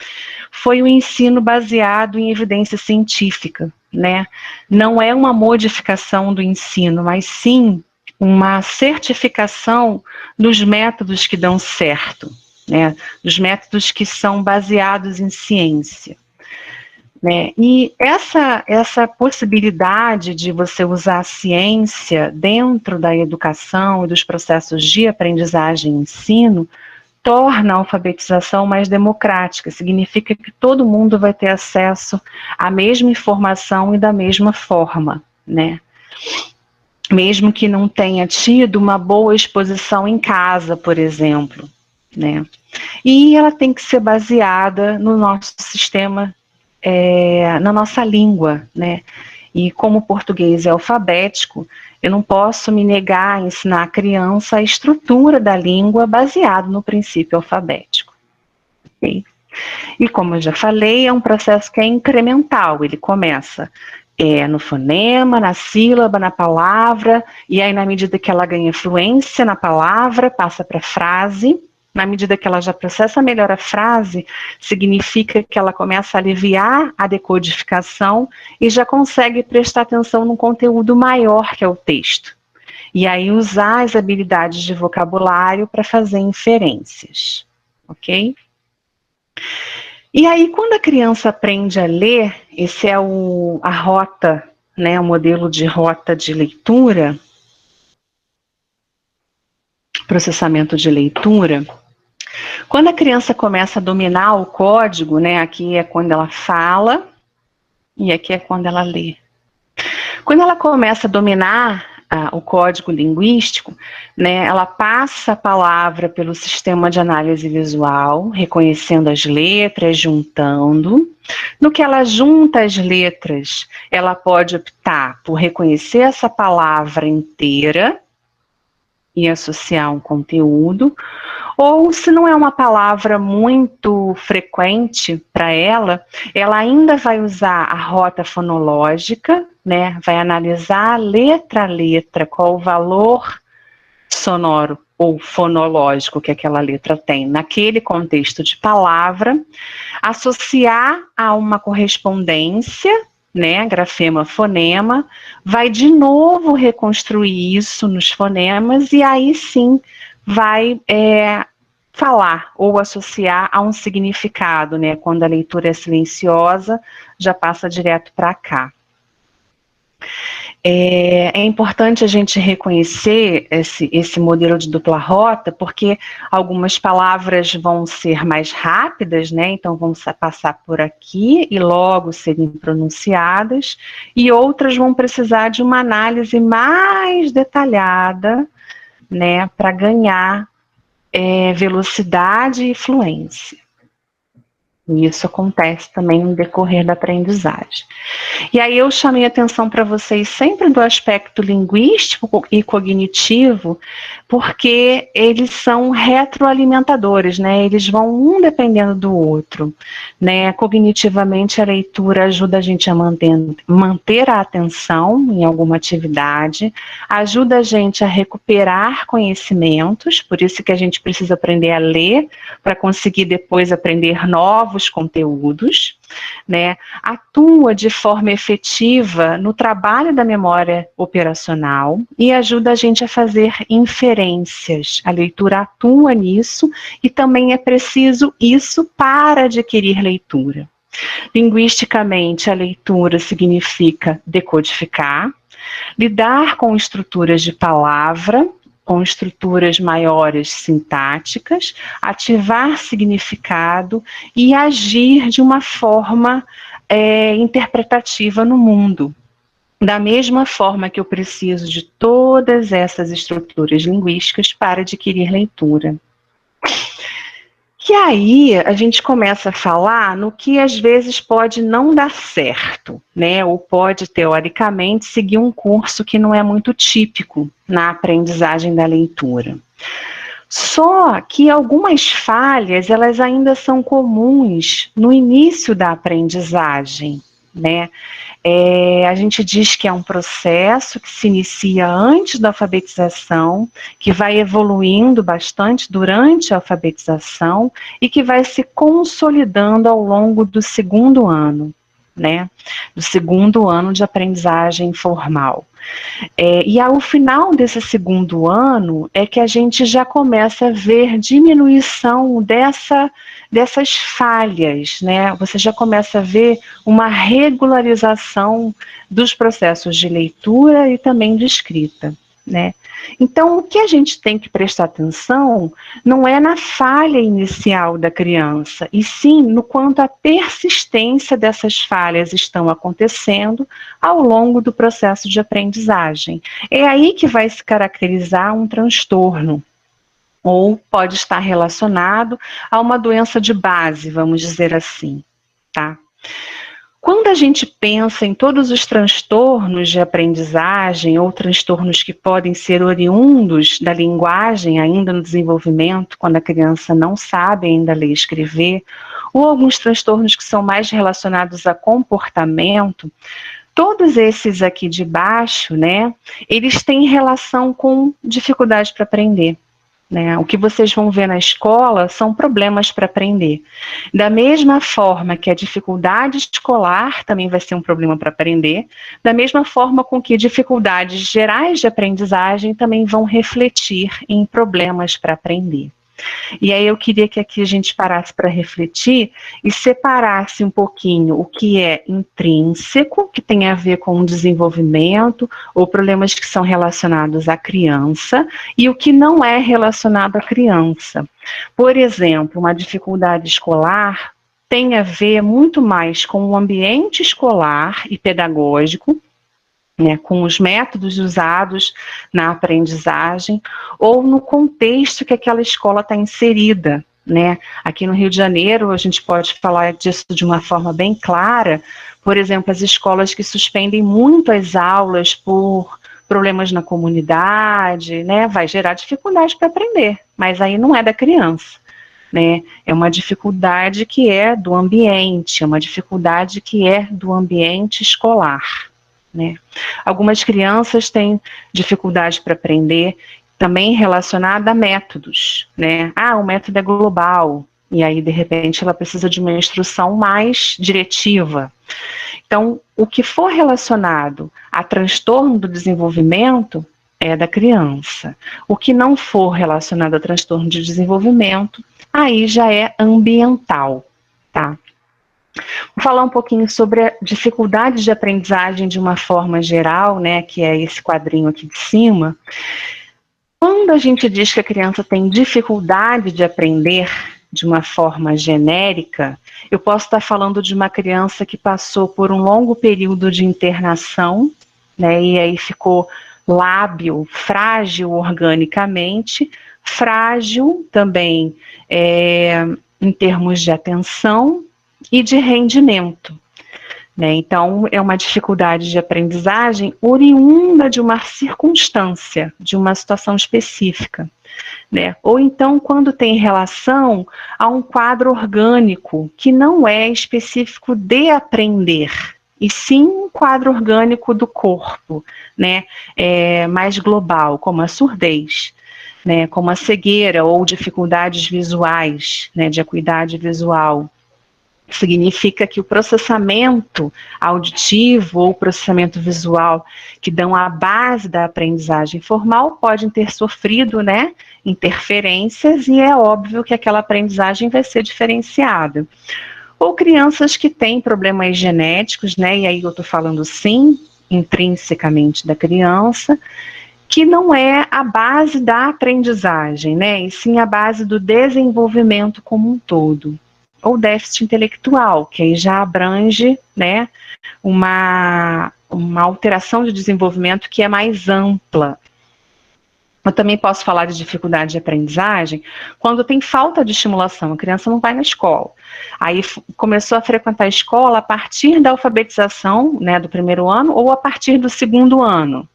foi o ensino baseado em evidência científica, né? Não é uma modificação do ensino, mas sim uma certificação dos métodos que dão certo, né, dos métodos que são baseados em ciência. Né, e essa possibilidade de você usar a ciência dentro da educação e dos processos de aprendizagem e ensino torna a alfabetização mais democrática, significa que todo mundo vai ter acesso à mesma informação e da mesma forma, né? Mesmo que não tenha tido uma boa exposição em casa, por exemplo, né? E ela tem que ser baseada no nosso sistema, na nossa língua, né? E como o português é alfabético, eu não posso me negar a ensinar a criança a estrutura da língua baseado no princípio alfabético. Okay? E como eu já falei, é um processo que é incremental, ele começa no fonema, na sílaba, na palavra, e aí na medida que ela ganha fluência na palavra, passa para a frase. Na medida que ela já processa melhor a frase, significa que ela começa a aliviar a decodificação e já consegue prestar atenção num conteúdo maior que é o texto. E aí usar as habilidades de vocabulário para fazer inferências, ok? E aí, quando a criança aprende a ler, esse é a rota, né, o modelo de rota de leitura, processamento de leitura. Quando a criança começa a dominar o código, né, aqui é quando ela fala e aqui é quando ela lê. Quando ela começa a dominar o código linguístico, né, ela passa a palavra pelo sistema de análise visual, reconhecendo as letras, juntando. No que ela junta as letras, ela pode optar por reconhecer essa palavra inteira e associar um conteúdo, ou se não é uma palavra muito frequente para ela ainda vai usar a rota fonológica, né? Vai analisar letra a letra, qual o valor sonoro ou fonológico que aquela letra tem naquele contexto de palavra, associar a uma correspondência, né, grafema, fonema, vai de novo reconstruir isso nos fonemas e aí sim vai falar ou associar a um significado, né? Quando a leitura é silenciosa, já passa direto para cá. É importante a gente reconhecer esse modelo de dupla rota, porque algumas palavras vão ser mais rápidas, né? Então vão passar por aqui e logo serem pronunciadas, e outras vão precisar de uma análise mais detalhada, né? Para ganhar velocidade e fluência. E isso acontece também no decorrer da aprendizagem. E aí eu chamei a atenção para vocês sempre do aspecto linguístico e cognitivo, porque eles são retroalimentadores, né? Eles vão um dependendo do outro, né? Cognitivamente a leitura ajuda a gente a manter a atenção em alguma atividade, ajuda a gente a recuperar conhecimentos, por isso que a gente precisa aprender a ler, para conseguir depois aprender novos conteúdos, né? Atua de forma efetiva no trabalho da memória operacional e ajuda a gente a fazer inferências. A leitura atua nisso e também é preciso isso para adquirir leitura. Linguisticamente, a leitura significa decodificar, lidar com estruturas de palavra, com estruturas maiores sintáticas, ativar significado e agir de uma forma interpretativa no mundo. Da mesma forma que eu preciso de todas essas estruturas linguísticas para adquirir leitura. E aí a gente começa a falar no que às vezes pode não dar certo, né? Ou pode, teoricamente, seguir um curso que não é muito típico na aprendizagem da leitura. Só que algumas falhas, elas ainda são comuns no início da aprendizagem, né? A gente diz que é um processo que se inicia antes da alfabetização, que vai evoluindo bastante durante a alfabetização e que vai se consolidando ao longo do segundo ano, né? Do segundo ano de aprendizagem formal. E ao final desse segundo ano é que a gente já começa a ver diminuição dessas falhas, né? Você já começa a ver uma regularização dos processos de leitura e também de escrita, né? Então, o que a gente tem que prestar atenção não é na falha inicial da criança, e sim no quanto a persistência dessas falhas estão acontecendo ao longo do processo de aprendizagem. É aí que vai se caracterizar um transtorno, ou pode estar relacionado a uma doença de base, vamos dizer assim, tá? Quando a gente pensa em todos os transtornos de aprendizagem ou transtornos que podem ser oriundos da linguagem ainda no desenvolvimento, quando a criança não sabe ainda ler e escrever, ou alguns transtornos que são mais relacionados a comportamento, todos esses aqui de baixo, né, eles têm relação com dificuldade para aprender. Né? O que vocês vão ver na escola são problemas para aprender. Da mesma forma que a dificuldade escolar também vai ser um problema para aprender, da mesma forma com que dificuldades gerais de aprendizagem também vão refletir em problemas para aprender. E aí eu queria que aqui a gente parasse para refletir e separasse um pouquinho o que é intrínseco, que tem a ver com o desenvolvimento, ou problemas que são relacionados à criança, e o que não é relacionado à criança. Por exemplo, uma dificuldade escolar tem a ver muito mais com o ambiente escolar e pedagógico, né, com os métodos usados na aprendizagem ou no contexto que aquela escola está inserida. Né? Aqui no Rio de Janeiro, a gente pode falar disso de uma forma bem clara, por exemplo, as escolas que suspendem muito as aulas por problemas na comunidade, né, vai gerar dificuldade para aprender, mas aí não é da criança. Né? É uma dificuldade que é do ambiente, é uma dificuldade que é do ambiente escolar. Né? Algumas crianças têm dificuldade para aprender, também relacionada a métodos. Né? O método é global, e aí, de repente, ela precisa de uma instrução mais diretiva. Então, o que for relacionado a transtorno do desenvolvimento é da criança. O que não for relacionado a transtorno de desenvolvimento, aí já é ambiental, tá? Vou falar um pouquinho sobre a dificuldade de aprendizagem de uma forma geral, né, que é esse quadrinho aqui de cima. Quando a gente diz que a criança tem dificuldade de aprender de uma forma genérica, eu posso estar falando de uma criança que passou por um longo período de internação, né, e aí ficou lábil, frágil organicamente, frágil também em termos de atenção, e de rendimento. Né? Então, é uma dificuldade de aprendizagem oriunda de uma circunstância, de uma situação específica. Né? Ou então, quando tem relação a um quadro orgânico, que não é específico de aprender, e sim um quadro orgânico do corpo, né? Mais global, como a surdez, né? Como a cegueira ou dificuldades visuais, né? De acuidade visual. Significa que o processamento auditivo ou processamento visual que dão a base da aprendizagem formal podem ter sofrido, né, interferências, e é óbvio que aquela aprendizagem vai ser diferenciada. Ou crianças que têm problemas genéticos, né, e aí eu estou falando sim, intrinsecamente da criança, que não é a base da aprendizagem, né, e sim a base do desenvolvimento como um todo. Ou déficit intelectual, que aí já abrange, né, uma alteração de desenvolvimento que é mais ampla. Eu também posso falar de dificuldade de aprendizagem quando tem falta de estimulação, a criança não vai na escola. Aí começou a frequentar a escola a partir da alfabetização, né, do primeiro ano, ou a partir do segundo ano.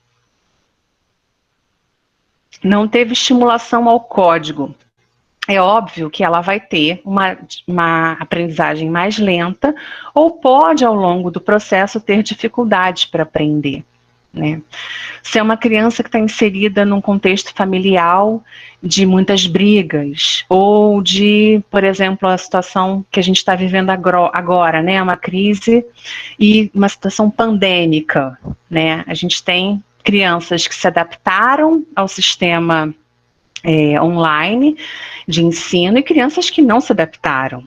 Não teve estimulação ao código. É óbvio que ela vai ter uma aprendizagem mais lenta, ou pode, ao longo do processo, ter dificuldades para aprender. Né? Se é uma criança que está inserida num contexto familiar de muitas brigas, ou de, por exemplo, a situação que a gente está vivendo agora, né? Uma crise e uma situação pandêmica. Né? A gente tem crianças que se adaptaram ao sistema online de ensino e crianças que não se adaptaram,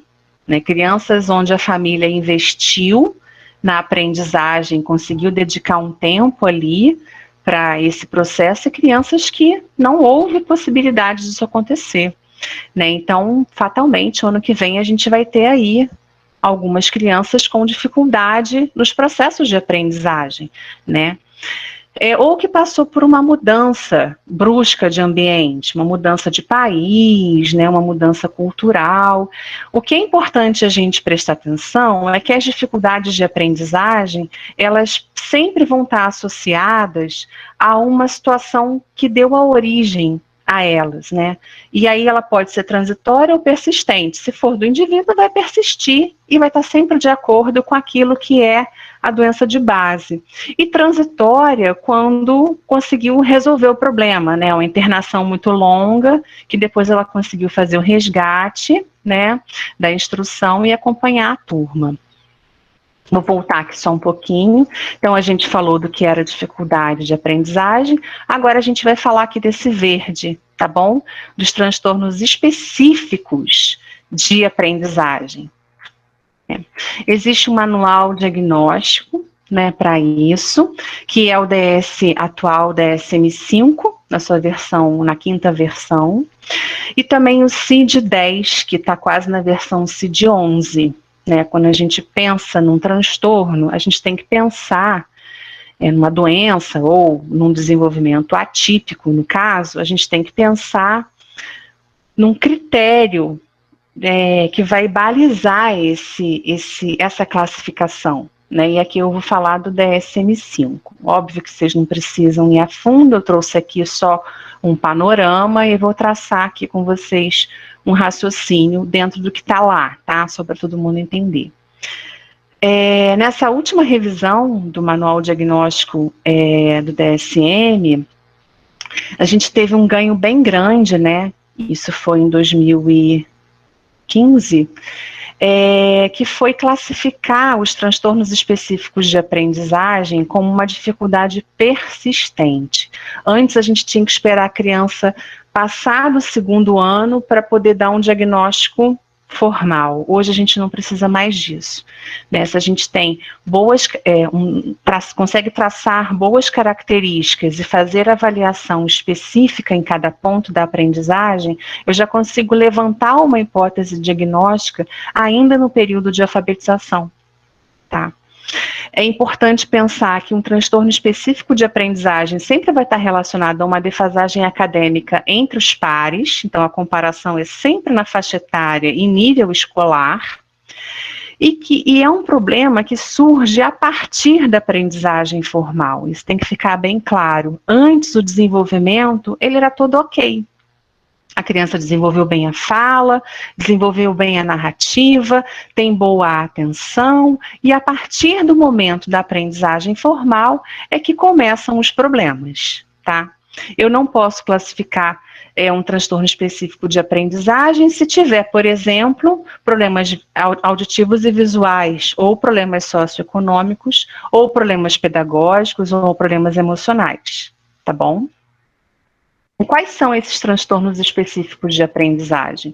né? Crianças onde a família investiu na aprendizagem, conseguiu dedicar um tempo ali para esse processo, e crianças que não houve possibilidade disso acontecer. Né? Então, fatalmente, ano que vem a gente vai ter aí algumas crianças com dificuldade nos processos de aprendizagem, né? ou que passou por uma mudança brusca de ambiente, uma mudança de país, né, uma mudança cultural. O que é importante a gente prestar atenção é que as dificuldades de aprendizagem, elas sempre vão estar associadas a uma situação que deu a origem a elas, né? E aí ela pode ser transitória ou persistente. Se for do indivíduo, vai persistir e vai estar sempre de acordo com aquilo que é a doença de base. E transitória quando conseguiu resolver o problema, né? Uma internação muito longa, que depois ela conseguiu fazer o resgate, né, da instrução e acompanhar a turma. Vou voltar aqui só um pouquinho. Então, a gente falou do que era dificuldade de aprendizagem. Agora, a gente vai falar aqui desse verde, tá bom? Dos transtornos específicos de aprendizagem. Existe um manual diagnóstico, né, para isso, que é o atual DSM-5, na sua versão, na 5ª versão. E também o CID-10, que está quase na versão CID-11. Né, quando a gente pensa num transtorno, a gente tem que pensar numa doença ou num desenvolvimento atípico, no caso, a gente tem que pensar num critério que vai balizar essa classificação. Né, e aqui eu vou falar do DSM-5. Óbvio que vocês não precisam ir a fundo, eu trouxe aqui só um panorama e vou traçar aqui com vocês um raciocínio dentro do que está lá, tá? Só para todo mundo entender. Nessa última revisão do manual diagnóstico do DSM, a gente teve um ganho bem grande, né? Isso foi em 2015, que foi classificar os transtornos específicos de aprendizagem como uma dificuldade persistente. Antes a gente tinha que esperar a criança passar do 2º ano para poder dar um diagnóstico formal. Hoje a gente não precisa mais disso. Né? Se a gente tem consegue traçar boas características e fazer avaliação específica em cada ponto da aprendizagem, eu já consigo levantar uma hipótese diagnóstica ainda no período de alfabetização. Tá? É importante pensar que um transtorno específico de aprendizagem sempre vai estar relacionado a uma defasagem acadêmica entre os pares, então a comparação é sempre na faixa etária e nível escolar, e é um problema que surge a partir da aprendizagem formal. Isso tem que ficar bem claro. Antes do desenvolvimento, ele era todo ok. A criança desenvolveu bem a fala, desenvolveu bem a narrativa, tem boa atenção, e a partir do momento da aprendizagem formal é que começam os problemas, tá? Eu não posso classificar um transtorno específico de aprendizagem se tiver, por exemplo, problemas auditivos e visuais, ou problemas socioeconômicos, ou problemas pedagógicos, ou problemas emocionais, tá bom? Quais são esses transtornos específicos de aprendizagem?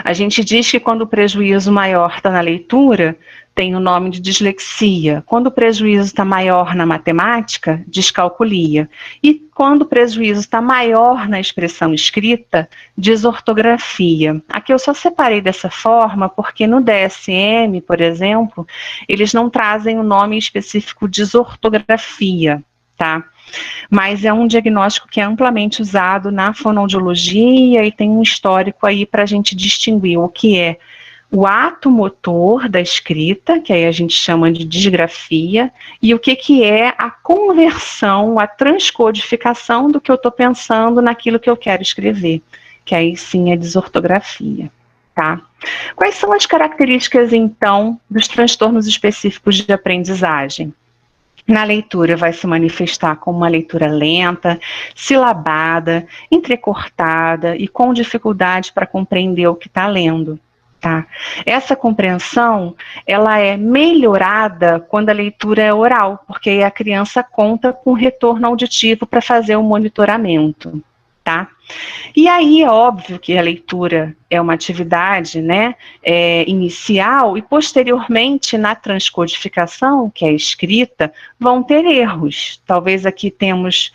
A gente diz que quando o prejuízo maior está na leitura, tem o nome de dislexia. Quando o prejuízo está maior na matemática, descalculia. E quando o prejuízo está maior na expressão escrita, desortografia. Aqui eu só separei dessa forma porque no DSM, por exemplo, eles não trazem o nome específico desortografia, tá? Mas é um diagnóstico que é amplamente usado na fonoaudiologia e tem um histórico aí para a gente distinguir o que é o ato motor da escrita, que aí a gente chama de disgrafia, e o que é a conversão, a transcodificação do que eu estou pensando naquilo que eu quero escrever, que aí sim é desortografia, tá? Quais são as características, então, dos transtornos específicos de aprendizagem? Na leitura vai se manifestar como uma leitura lenta, silabada, entrecortada e com dificuldade para compreender o que está lendo. Tá? Essa compreensão, ela é melhorada quando a leitura é oral, porque aí a criança conta com retorno auditivo para fazer o monitoramento. Tá? E aí é óbvio que a leitura é uma atividade, né, inicial, e posteriormente na transcodificação, que é a escrita, vão ter erros. Talvez aqui tenhamos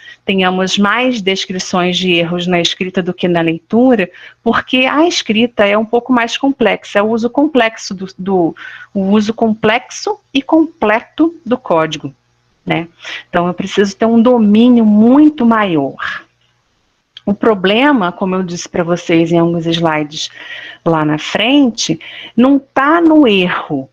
mais descrições de erros na escrita do que na leitura, porque a escrita é um pouco mais complexa, é o uso complexo o uso complexo e completo do código. né? Então eu preciso ter um domínio muito maior. O problema, como eu disse para vocês em alguns slides lá na frente, não está no erro,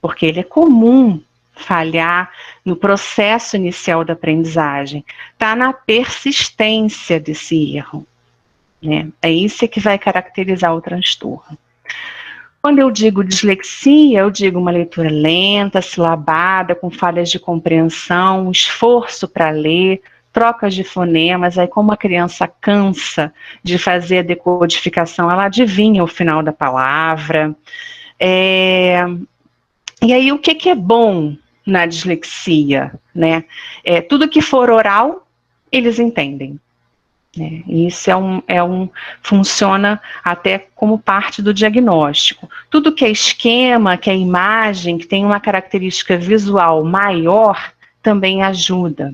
porque ele é comum falhar no processo inicial da aprendizagem, está na persistência desse erro, né? É isso que vai caracterizar o transtorno. Quando eu digo dislexia, eu digo uma leitura lenta, silabada, com falhas de compreensão, esforço para ler, trocas de fonemas, aí como a criança cansa de fazer a decodificação, ela adivinha o final da palavra. E aí o que é bom na dislexia, né? Tudo que for oral, eles entendem. Isso funciona até como parte do diagnóstico. Tudo que é esquema, que é imagem, que tem uma característica visual maior, também ajuda,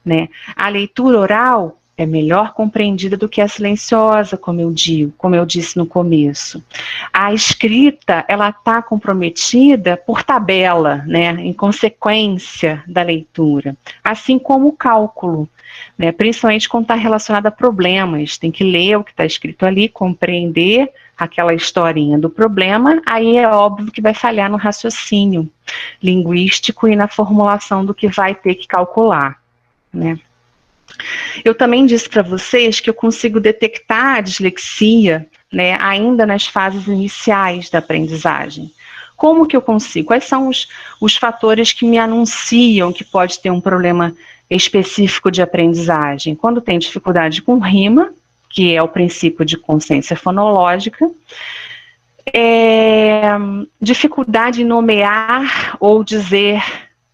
né? A leitura oral é melhor compreendida do que a silenciosa, como eu disse no começo. A escrita, ela está comprometida por tabela, né, em consequência da leitura, assim como o cálculo, né, principalmente quando está relacionado a problemas. Tem que ler o que está escrito ali, compreender aquela historinha do problema, aí é óbvio que vai falhar no raciocínio linguístico e na formulação do que vai ter que calcular, né. Eu também disse para vocês que eu consigo detectar a dislexia, né, ainda nas fases iniciais da aprendizagem. Como que eu consigo? Quais são os fatores que me anunciam que pode ter um problema específico de aprendizagem? Quando tem dificuldade com rima, que é o princípio de consciência fonológica, dificuldade em nomear ou dizer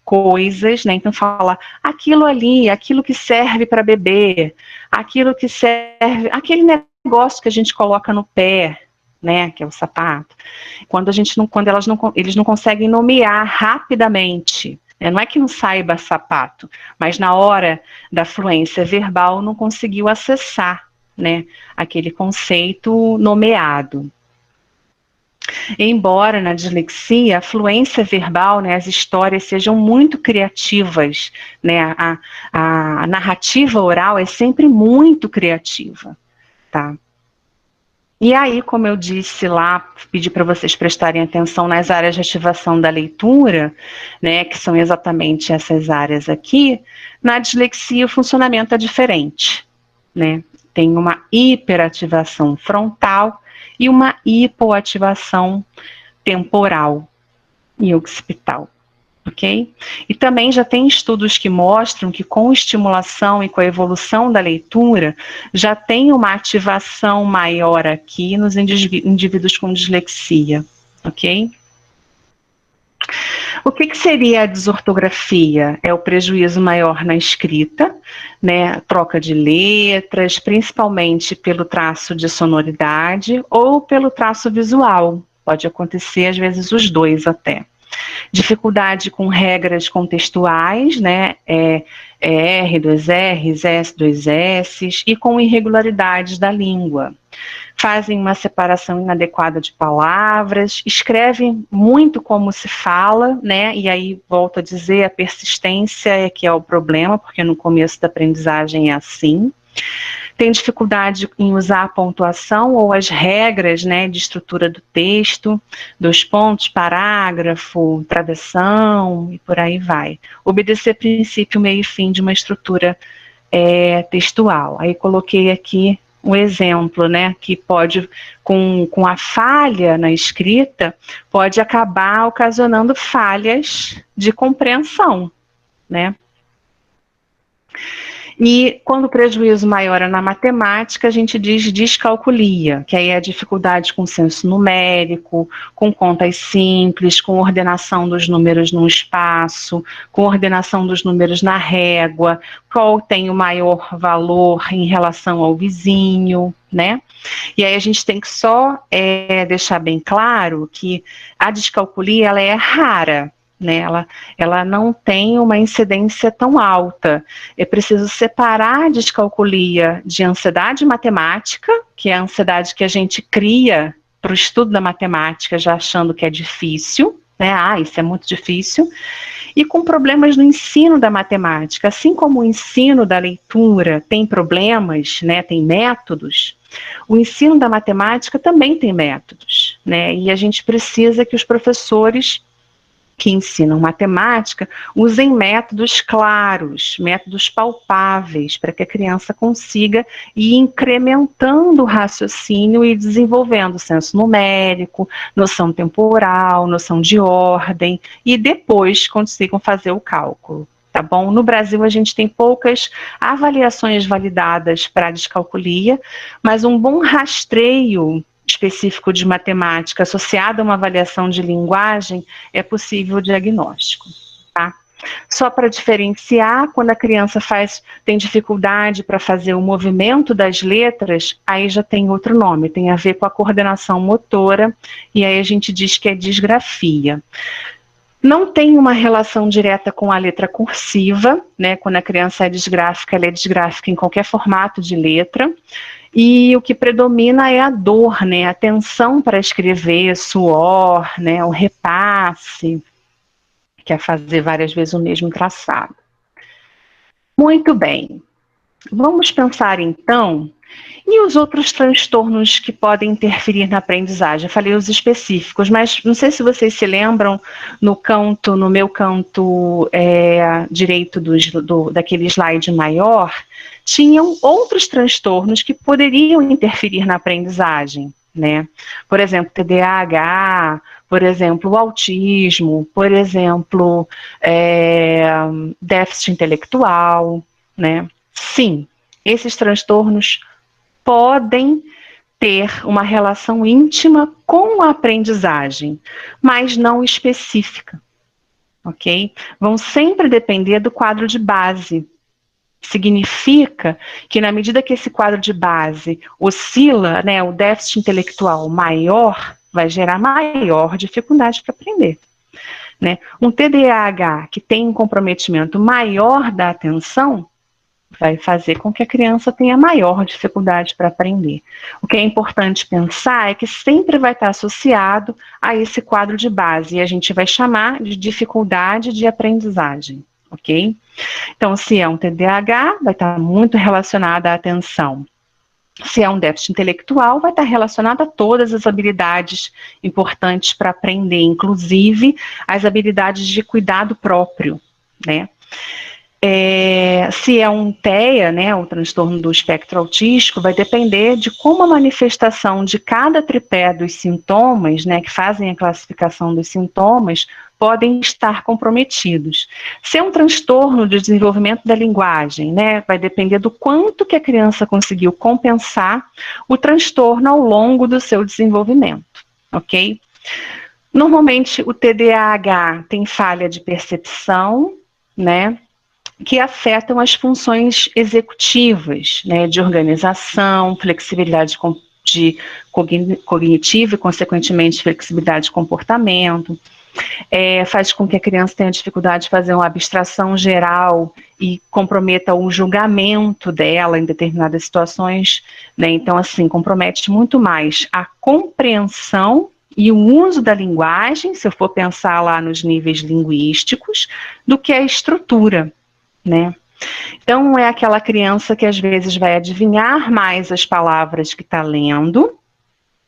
coisas, né? Então fala aquilo ali, aquilo que serve para beber, aquilo que serve, aquele negócio que a gente coloca no pé, né? Que é o sapato. Quando eles não conseguem nomear rapidamente, né? Não é que não saiba sapato, mas na hora da fluência verbal não conseguiu acessar, né? Aquele conceito nomeado. Embora na dislexia a fluência verbal, né, as histórias sejam muito criativas, né, a narrativa oral é sempre muito criativa, tá? E aí, como eu disse lá, pedi para vocês prestarem atenção nas áreas de ativação da leitura, né, que são exatamente essas áreas aqui. Na dislexia o funcionamento é diferente, né? Tem uma hiperativação frontal e uma hipoativação temporal e occipital, ok? E também já tem estudos que mostram que com estimulação e com a evolução da leitura, já tem uma ativação maior aqui nos indivíduos com dislexia, ok? O que seria a desortografia? É o prejuízo maior na escrita, né? Troca de letras, principalmente pelo traço de sonoridade ou pelo traço visual. Pode acontecer, às vezes, os dois até. Dificuldade com regras contextuais, né? R, 2 R's, S, 2 S's, e com irregularidades da língua. Fazem uma separação inadequada de palavras, escrevem muito como se fala, né? E aí, volto a dizer, a persistência é que é o problema, porque no começo da aprendizagem é assim. Tem dificuldade em usar a pontuação ou as regras, né, de estrutura do texto, 2 pontos, parágrafo, travessão e por aí vai. Obedecer princípio, meio e fim de uma estrutura textual. Aí coloquei aqui um exemplo, né, que pode, com a falha na escrita, pode acabar ocasionando falhas de compreensão, né. E quando o prejuízo maior é na matemática, a gente diz descalculia, que aí é a dificuldade com senso numérico, com contas simples, com ordenação dos números num espaço, com ordenação dos números na régua, qual tem o maior valor em relação ao vizinho, né? E aí a gente tem que só deixar bem claro que a descalculia, ela é rara, né? Ela não tem uma incidência tão alta. É preciso separar a descalculia de ansiedade matemática, que é a ansiedade que a gente cria para o estudo da matemática, já achando que é difícil, né? Isso é muito difícil. E com problemas no ensino da matemática, assim como o ensino da leitura tem problemas, né, tem métodos, o ensino da matemática também tem métodos, né? E a gente precisa que os professores que ensinam matemática usem métodos claros, métodos palpáveis, para que a criança consiga ir incrementando o raciocínio e desenvolvendo senso numérico, noção temporal, noção de ordem, e depois consigam fazer o cálculo. Tá bom? No Brasil, a gente tem poucas avaliações validadas para a descalculia, mas um bom rastreio específico de matemática associado a uma avaliação de linguagem é possível o diagnóstico, tá? Só para diferenciar, quando a criança tem dificuldade para fazer o movimento das letras, aí já tem outro nome, tem a ver com a coordenação motora, e aí a gente diz que é disgrafia. Não tem uma relação direta com a letra cursiva, né? Quando a criança é disgráfica, ela é disgráfica em qualquer formato de letra. E o que predomina é a dor, né? A tensão para escrever, suor, né? O repasse, que é fazer várias vezes o mesmo traçado. Muito bem. Vamos pensar então, e os outros transtornos que podem interferir na aprendizagem? Eu falei os específicos, mas não sei se vocês se lembram, no meu canto direito daquele slide maior, tinham outros transtornos que poderiam interferir na aprendizagem, né? Por exemplo, TDAH, por exemplo, o autismo, por exemplo, déficit intelectual, né? Sim, esses transtornos podem ter uma relação íntima com a aprendizagem, mas não específica, ok? Vão sempre depender do quadro de base. Significa que na medida que esse quadro de base oscila, né, o déficit intelectual maior vai gerar maior dificuldade para aprender, né? Um TDAH que tem um comprometimento maior da atenção vai fazer com que a criança tenha maior dificuldade para aprender. O que é importante pensar é que sempre vai estar associado a esse quadro de base, e a gente vai chamar de dificuldade de aprendizagem, ok? Então, se é um TDAH, vai estar muito relacionado à atenção. Se é um déficit intelectual, vai estar relacionado a todas as habilidades importantes para aprender, inclusive as habilidades de cuidado próprio, né? Se é um TEA, né, o transtorno do espectro autístico, vai depender de como a manifestação de cada tripé dos sintomas, né, que fazem a classificação dos sintomas, podem estar comprometidos. Se é um transtorno de desenvolvimento da linguagem, né, vai depender do quanto que a criança conseguiu compensar o transtorno ao longo do seu desenvolvimento, ok? Normalmente, o TDAH tem falha de percepção, né, que afetam as funções executivas, né, de organização, flexibilidade cognitiva e, consequentemente, flexibilidade de comportamento. Faz com que a criança tenha dificuldade de fazer uma abstração geral e comprometa o julgamento dela em determinadas situações, né? Então, assim, compromete muito mais a compreensão e o uso da linguagem, se eu for pensar lá nos níveis linguísticos, do que a estrutura, né? Então, é aquela criança que às vezes vai adivinhar mais as palavras que está lendo,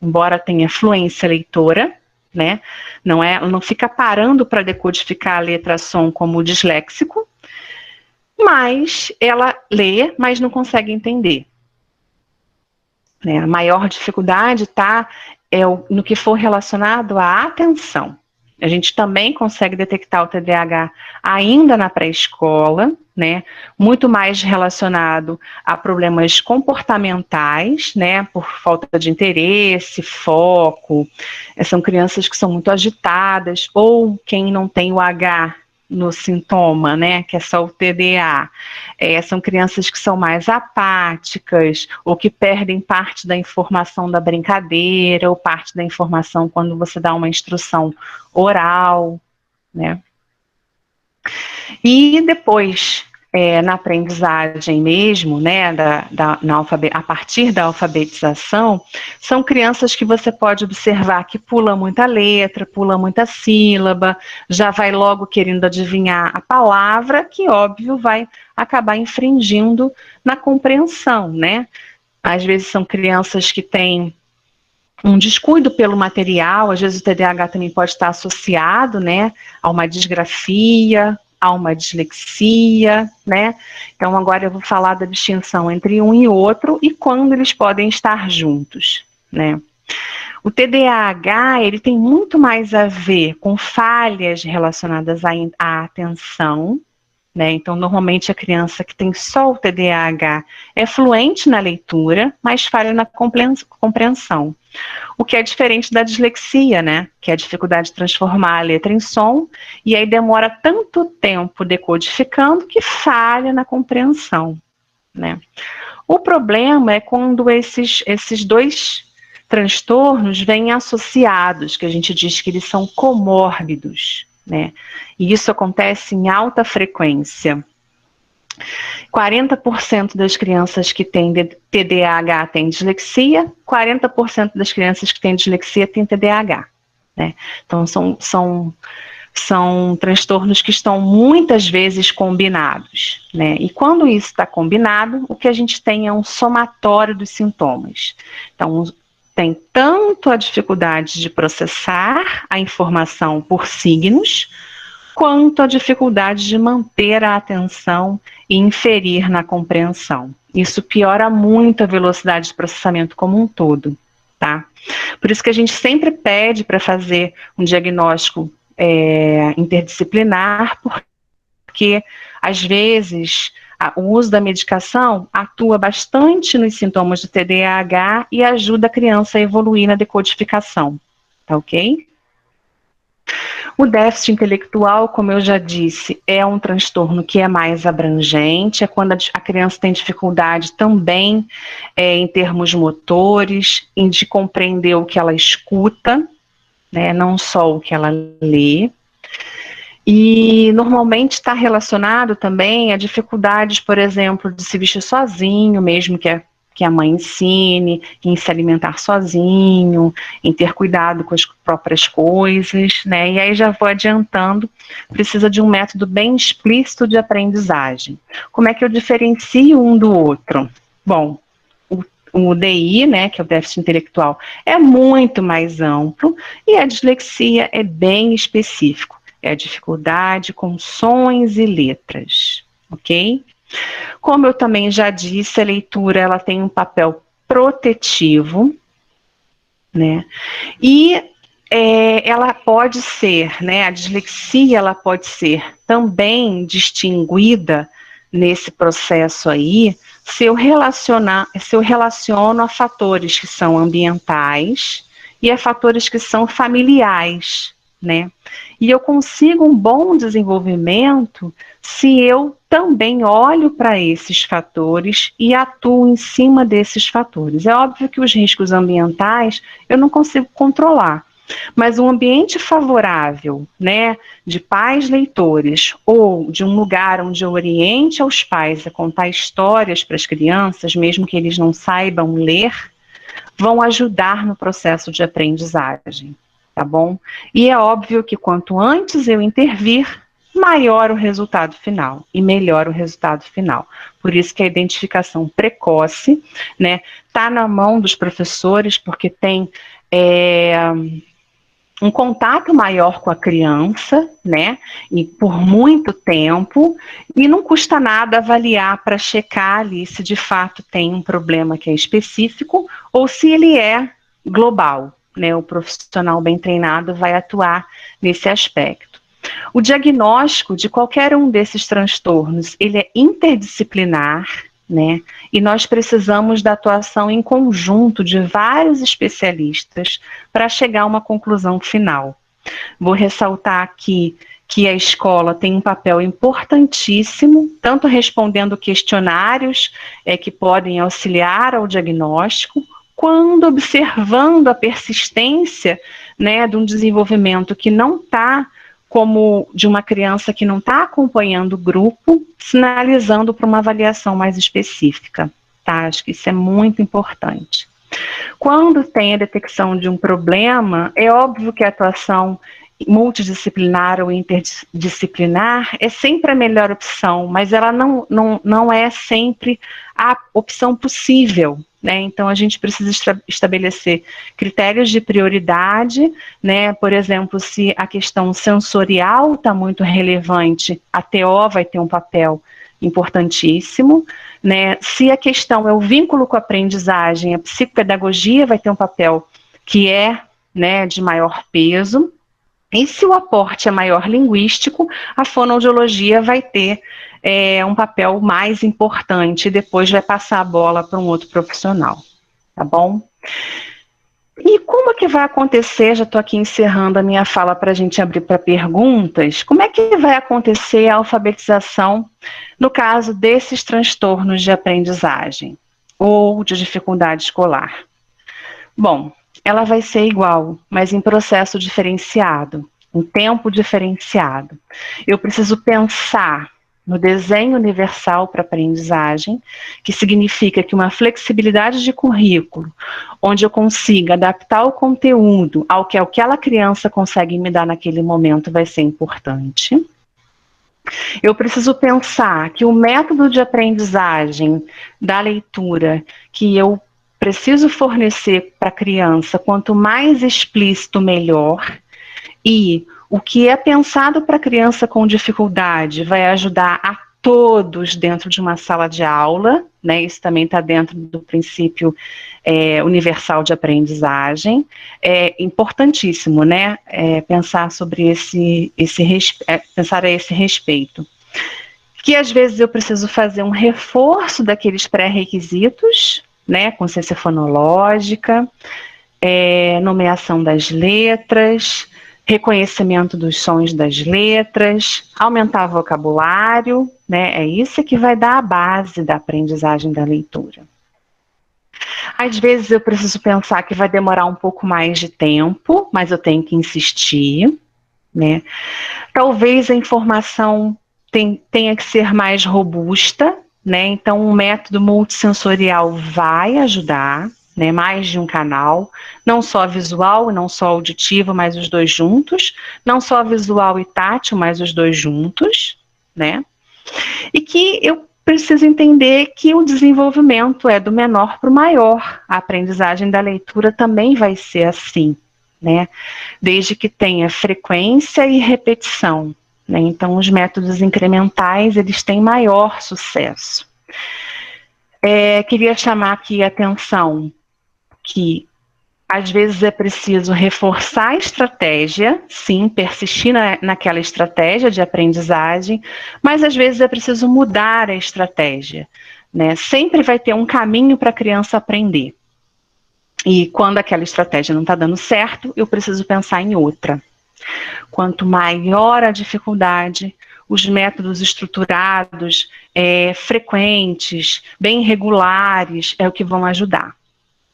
embora tenha fluência leitora, né? Não fica parando para decodificar a letra som como o disléxico, mas ela lê, mas não consegue entender, né? A maior dificuldade está no que for relacionado à atenção. A gente também consegue detectar o TDAH ainda na pré-escola, né? Muito mais relacionado a problemas comportamentais, né? Por falta de interesse, foco. São crianças que são muito agitadas, ou quem não tem o H no sintoma, né, que é só o TDA. São crianças que são mais apáticas, ou que perdem parte da informação da brincadeira, ou parte da informação quando você dá uma instrução oral, né. E depois na aprendizagem mesmo, né, a partir da alfabetização, são crianças que você pode observar que pula muita letra, pula muita sílaba, já vai logo querendo adivinhar a palavra, que óbvio vai acabar infringindo na compreensão, né? Às vezes são crianças que têm um descuido pelo material, às vezes o TDAH também pode estar associado, né, a uma disgrafia, a uma dislexia, né? Então agora eu vou falar da distinção entre um e outro e quando eles podem estar juntos, né? O TDAH, ele tem muito mais a ver com falhas relacionadas à atenção, né? Então, normalmente a criança que tem só o TDAH é fluente na leitura, mas falha na compreensão. O que é diferente da dislexia, né? Que é a dificuldade de transformar a letra em som, e aí demora tanto tempo decodificando que falha na compreensão, né? O problema é quando esses dois transtornos vêm associados, que a gente diz que eles são comórbidos, né? E isso acontece em alta frequência. 40% das crianças que têm TDAH têm dislexia, 40% das crianças que têm dislexia têm TDAH, né? Então, são transtornos que estão muitas vezes combinados, né? E quando isso está combinado, o que a gente tem é um somatório dos sintomas. Então, tem tanto a dificuldade de processar a informação por signos, quanto a dificuldade de manter a atenção e inferir na compreensão. Isso piora muito a velocidade de processamento como um todo, tá? Por isso que a gente sempre pede para fazer um diagnóstico interdisciplinar, porque às vezes o uso da medicação atua bastante nos sintomas do TDAH e ajuda a criança a evoluir na decodificação, tá ok? O déficit intelectual, como eu já disse, é um transtorno que é mais abrangente, é quando a criança tem dificuldade também em termos motores, em de compreender o que ela escuta, né, não só o que ela lê. E normalmente está relacionado também a dificuldades, por exemplo, de se vestir sozinho, mesmo que a mãe ensine, em se alimentar sozinho, em ter cuidado com as próprias coisas, né? E aí já vou adiantando, precisa de um método bem explícito de aprendizagem. Como é que eu diferencio um do outro? Bom, o DI, né, que é o déficit intelectual, é muito mais amplo e a dislexia é bem específico. É a dificuldade com sons e letras, ok? Como eu também já disse, a leitura ela tem um papel protetivo, né? E ela pode ser, né? A dislexia ela pode ser também distinguida nesse processo aí se eu relaciono a fatores que são ambientais e a fatores que são familiares, né? E eu consigo um bom desenvolvimento se eu também olho para esses fatores e atuo em cima desses fatores. É óbvio que os riscos ambientais eu não consigo controlar, mas um ambiente favorável, né, de pais leitores ou de um lugar onde eu oriente aos pais a contar histórias para as crianças, mesmo que eles não saibam ler, vão ajudar no processo de aprendizagem. Tá bom? E é óbvio que quanto antes eu intervir, maior o resultado final e melhor o resultado final. Por isso que a identificação precoce, né, tá na mão dos professores, porque tem um contato maior com a criança, né, e por muito tempo, e não custa nada avaliar para checar ali se de fato tem um problema que é específico ou se ele é global. Né, o profissional bem treinado vai atuar nesse aspecto. O diagnóstico de qualquer um desses transtornos, ele é interdisciplinar, né, e nós precisamos da atuação em conjunto de vários especialistas para chegar a uma conclusão final. Vou ressaltar aqui que a escola tem um papel importantíssimo, tanto respondendo questionários que podem auxiliar ao diagnóstico, quando observando a persistência, né, de um desenvolvimento que não está como de uma criança que não está acompanhando o grupo, sinalizando para uma avaliação mais específica, tá? Acho que isso é muito importante. Quando tem a detecção de um problema, é óbvio que a atuação multidisciplinar ou interdisciplinar é sempre a melhor opção, mas ela não é sempre a opção possível, né? Então a gente precisa estabelecer critérios de prioridade, né? Por exemplo, se a questão sensorial está muito relevante, a TO vai ter um papel importantíssimo, né? Se a questão é o vínculo com a aprendizagem, a psicopedagogia vai ter um papel que é, né, de maior peso. E se o aporte é maior linguístico, a fonoaudiologia vai ter um papel mais importante e depois vai passar a bola para um outro profissional, tá bom? E como que vai acontecer, já estou aqui encerrando a minha fala para a gente abrir para perguntas, como é que vai acontecer a alfabetização no caso desses transtornos de aprendizagem ou de dificuldade escolar? Bom, ela vai ser igual, mas em processo diferenciado, em tempo diferenciado. Eu preciso pensar no desenho universal para aprendizagem, que significa que uma flexibilidade de currículo, onde eu consiga adaptar o conteúdo ao que aquela criança consegue me dar naquele momento, vai ser importante. Eu preciso pensar que o método de aprendizagem da leitura que eu preciso fornecer para a criança, quanto mais explícito, melhor. E o que é pensado para a criança com dificuldade vai ajudar a todos dentro de uma sala de aula, né? Isso também está dentro do princípio universal de aprendizagem. É importantíssimo, né? Pensar sobre pensar a esse respeito. Que às vezes eu preciso fazer um reforço daqueles pré-requisitos, né, consciência fonológica, nomeação das letras, reconhecimento dos sons das letras, aumentar o vocabulário, né, é isso que vai dar a base da aprendizagem da leitura. Às vezes eu preciso pensar que vai demorar um pouco mais de tempo, mas eu tenho que insistir, né. Talvez a informação tenha que ser mais robusta, né? Então, um método multissensorial vai ajudar, né? Mais de um canal, não só visual e não só auditivo, mas os dois juntos, não só visual e tátil, mas os dois juntos, né? E que eu preciso entender que o desenvolvimento é do menor para o maior. A aprendizagem da leitura também vai ser assim, né? Desde que tenha frequência e repetição. Né? Então, os métodos incrementais, eles têm maior sucesso. Queria chamar aqui a atenção que, às vezes, é preciso reforçar a estratégia, sim, persistir naquela estratégia de aprendizagem, mas, às vezes, é preciso mudar a estratégia. Né? Sempre vai ter um caminho para a criança aprender. E, quando aquela estratégia não está dando certo, eu preciso pensar em outra. Quanto maior a dificuldade, os métodos estruturados, frequentes, bem regulares, é o que vão ajudar,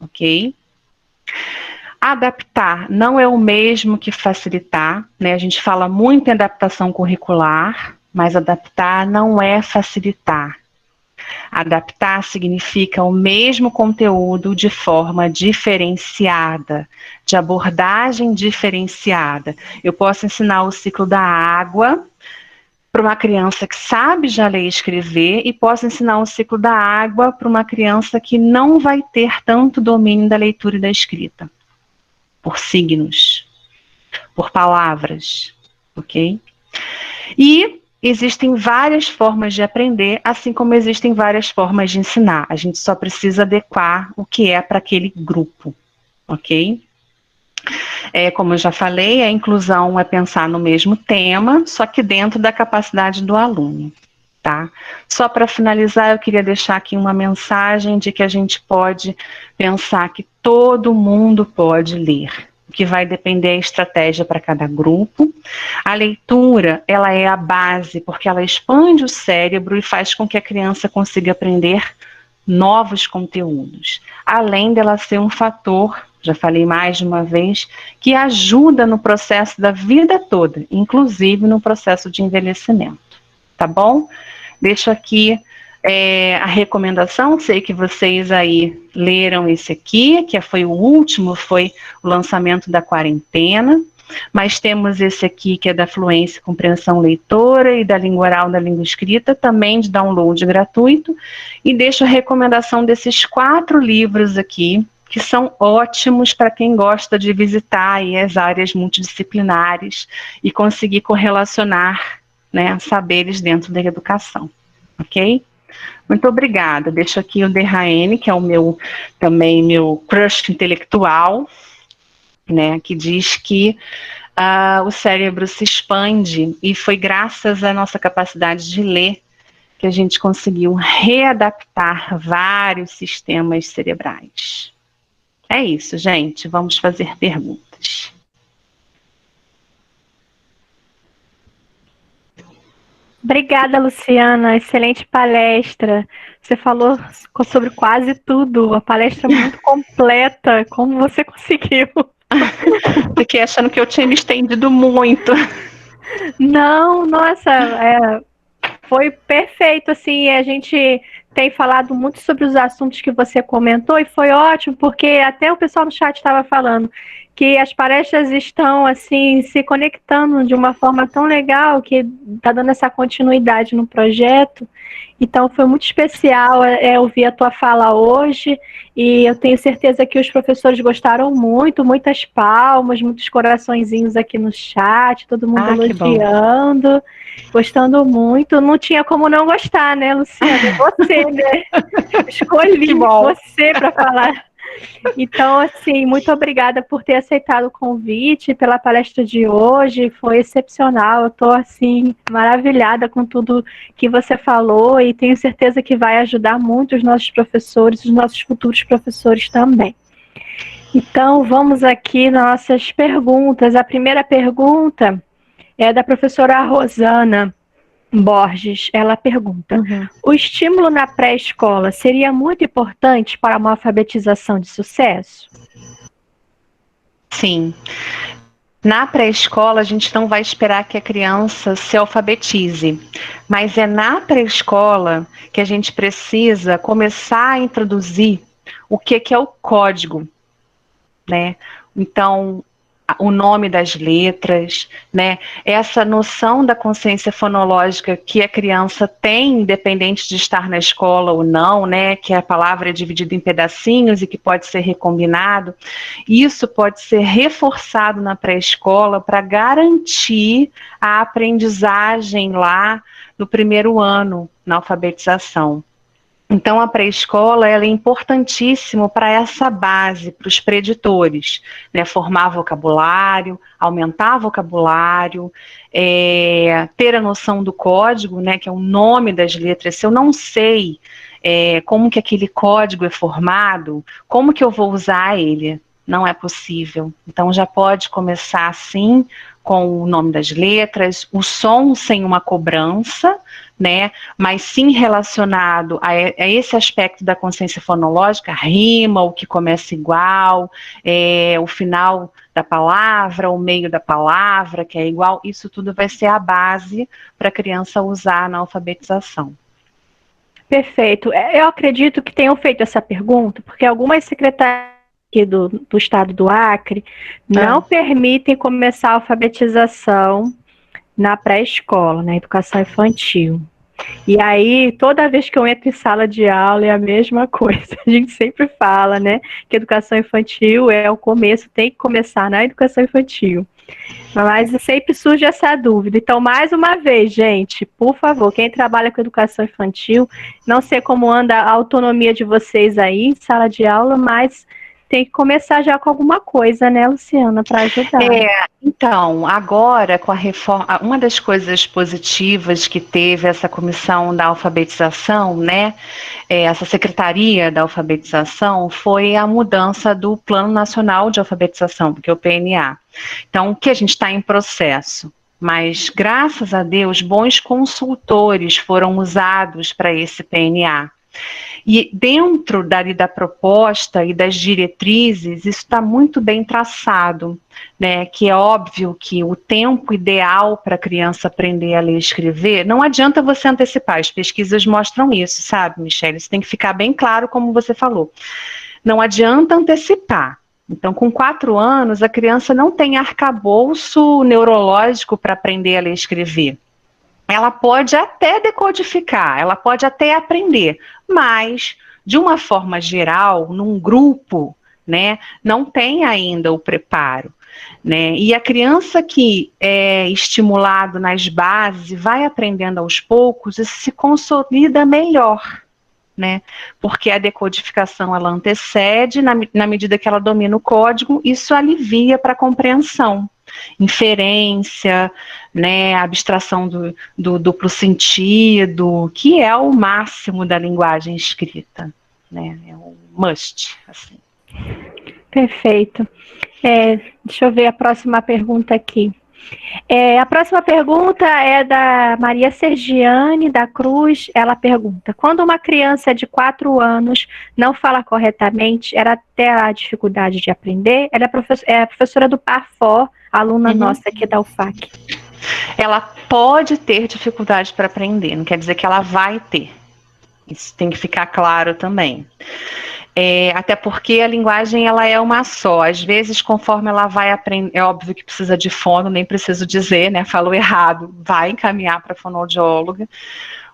ok? Adaptar não é o mesmo que facilitar, né? A gente fala muito em adaptação curricular, mas adaptar não é facilitar. Adaptar significa o mesmo conteúdo de forma diferenciada, de abordagem diferenciada. Eu posso ensinar o ciclo da água para uma criança que sabe já ler e escrever e posso ensinar o ciclo da água para uma criança que não vai ter tanto domínio da leitura e da escrita. Por signos, por palavras, ok? E existem várias formas de aprender, assim como existem várias formas de ensinar. A gente só precisa adequar o que é para aquele grupo, ok? Como eu já falei, a inclusão é pensar no mesmo tema, só que dentro da capacidade do aluno, tá? Só para finalizar, eu queria deixar aqui uma mensagem de que a gente pode pensar que todo mundo pode ler. O que vai depender é a estratégia para cada grupo. A leitura, ela é a base, porque ela expande o cérebro e faz com que a criança consiga aprender novos conteúdos, além dela ser um fator já falei mais de uma vez, que ajuda no processo da vida toda, inclusive no processo de envelhecimento, tá bom? Deixo aqui a recomendação, sei que vocês aí leram esse aqui, que foi o último, foi o lançamento da quarentena, mas temos esse aqui que é da Fluência e Compreensão Leitora e da Língua Oral da Língua Escrita, também de download gratuito, e deixo a recomendação desses 4 livros aqui, que são ótimos para quem gosta de visitar aí as áreas multidisciplinares e conseguir correlacionar, né, saberes dentro da educação, ok? Muito obrigada. Deixo aqui o Derraene, que é também meu crush intelectual, né, que diz que o cérebro se expande e foi graças à nossa capacidade de ler que a gente conseguiu readaptar vários sistemas cerebrais. É isso, gente. Vamos fazer perguntas. Obrigada, Luciana. Excelente palestra. Você falou sobre quase tudo. A palestra muito completa. Como você conseguiu? Fiquei achando que eu tinha me estendido muito. Não, nossa, foi perfeito, assim, a gente tem falado muito sobre os assuntos que você comentou e foi ótimo, porque até o pessoal no chat estava falando que as palestras estão, assim, se conectando de uma forma tão legal que está dando essa continuidade no projeto. Então, foi muito especial ouvir a tua fala hoje e eu tenho certeza que os professores gostaram muito, muitas palmas, muitos coraçõezinhos aqui no chat, todo mundo elogiando, gostando muito. Não tinha como não gostar, né, Luciana? Você, né? Escolhi você para falar. Então, assim, muito obrigada por ter aceitado o convite, pela palestra de hoje, foi excepcional. Eu estou, assim, maravilhada com tudo que você falou e tenho certeza que vai ajudar muito os nossos professores, os nossos futuros professores também. Então, vamos aqui nas nossas perguntas. A primeira pergunta é da professora Rosana Borges. Ela pergunta: o estímulo na pré-escola seria muito importante para uma alfabetização de sucesso? Sim. Na pré-escola, a gente não vai esperar que a criança se alfabetize, mas é na pré-escola que a gente precisa começar a introduzir o que é o código, né? Então, o nome das letras, né? Essa noção da consciência fonológica que a criança tem, independente de estar na escola ou não, né? Que a palavra é dividida em pedacinhos e que pode ser recombinado. Isso pode ser reforçado na pré-escola para garantir a aprendizagem lá no primeiro ano, na alfabetização. Então, a pré-escola ela é importantíssima para essa base, para os preditores, né? Formar vocabulário, aumentar vocabulário, ter a noção do código, né? Que é o nome das letras. Se eu não sei como que aquele código é formado, como que eu vou usar ele? Não é possível. Então, já pode começar assim, com o nome das letras, o som sem uma cobrança, né, mas sim relacionado a esse aspecto da consciência fonológica, a rima, o que começa igual, o final da palavra, o meio da palavra, que é igual, isso tudo vai ser a base para a criança usar na alfabetização. Perfeito. Eu acredito que tenham feito essa pergunta, porque algumas secretarias aqui do estado do Acre não permitem começar a alfabetização na pré-escola, na educação infantil. E aí, toda vez que eu entro em sala de aula é a mesma coisa. A gente sempre fala, né, que educação infantil é o começo, tem que começar na educação infantil. Mas sempre surge essa dúvida. Então, mais uma vez, gente, por favor, quem trabalha com educação infantil, não sei como anda a autonomia de vocês aí em sala de aula, mas tem que começar já com alguma coisa, né, Luciana, para ajudar. Então, agora com a reforma, uma das coisas positivas que teve essa comissão da alfabetização, né, essa secretaria da alfabetização, foi a mudança do Plano Nacional de Alfabetização, que é o PNA. Então, o que a gente está em processo, mas graças a Deus, bons consultores foram usados para esse PNA. E dentro da proposta e das diretrizes, isso está muito bem traçado, né? Que é óbvio que o tempo ideal para a criança aprender a ler e escrever, não adianta você antecipar, as pesquisas mostram isso, sabe, Michele? Isso tem que ficar bem claro, como você falou. Não adianta antecipar. Então, com 4 anos, a criança não tem arcabouço neurológico para aprender a ler e escrever. Ela pode até decodificar, ela pode até aprender, mas, de uma forma geral, num grupo, né, não tem ainda o preparo. Né? E a criança que é estimulado nas bases e vai aprendendo aos poucos, isso se consolida melhor. Né? Porque a decodificação ela antecede, na medida que ela domina o código, isso alivia para a compreensão. Inferência, né, abstração do duplo sentido, que é o máximo da linguagem escrita, né, é um must, assim. Perfeito. Deixa eu ver a próxima pergunta aqui. A próxima pergunta é da Maria Sergiane da Cruz. Ela pergunta: quando uma criança de 4 anos não fala corretamente, ela terá dificuldade de aprender? Ela é professora do PAFO, aluna nossa aqui da UFAC. Ela pode ter dificuldade para aprender, não quer dizer que ela vai ter. Isso tem que ficar claro também. Até porque a linguagem ela é uma só. Às vezes, conforme ela vai aprender, é óbvio que precisa de fono, nem preciso dizer, né? Falou errado, vai encaminhar para a fonoaudióloga.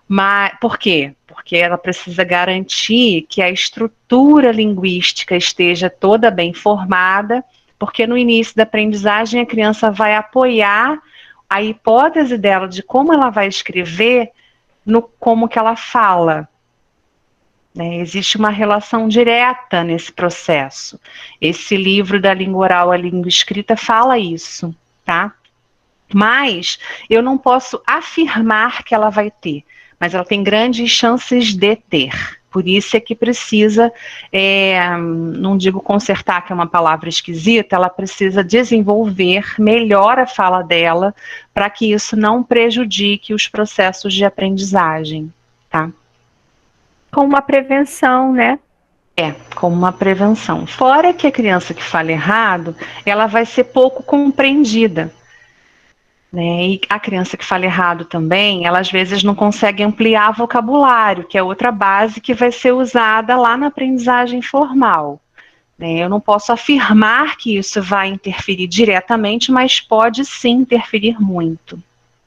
Mas por quê? Porque ela precisa garantir que a estrutura linguística esteja toda bem formada, porque no início da aprendizagem a criança vai apoiar a hipótese dela de como ela vai escrever no como que ela fala. Né, existe uma relação direta nesse processo. Esse livro da língua oral à língua escrita fala isso, tá? Mas eu não posso afirmar que ela vai ter, mas ela tem grandes chances de ter. Por isso é que precisa, não digo consertar, que é uma palavra esquisita, ela precisa desenvolver melhor a fala dela para que isso não prejudique os processos de aprendizagem, tá? Com uma prevenção, né? Como uma prevenção. Fora que a criança que fala errado, ela vai ser pouco compreendida. Né? E a criança que fala errado também, ela às vezes não consegue ampliar vocabulário, que é outra base que vai ser usada lá na aprendizagem formal. Né? Eu não posso afirmar que isso vai interferir diretamente, mas pode sim interferir muito.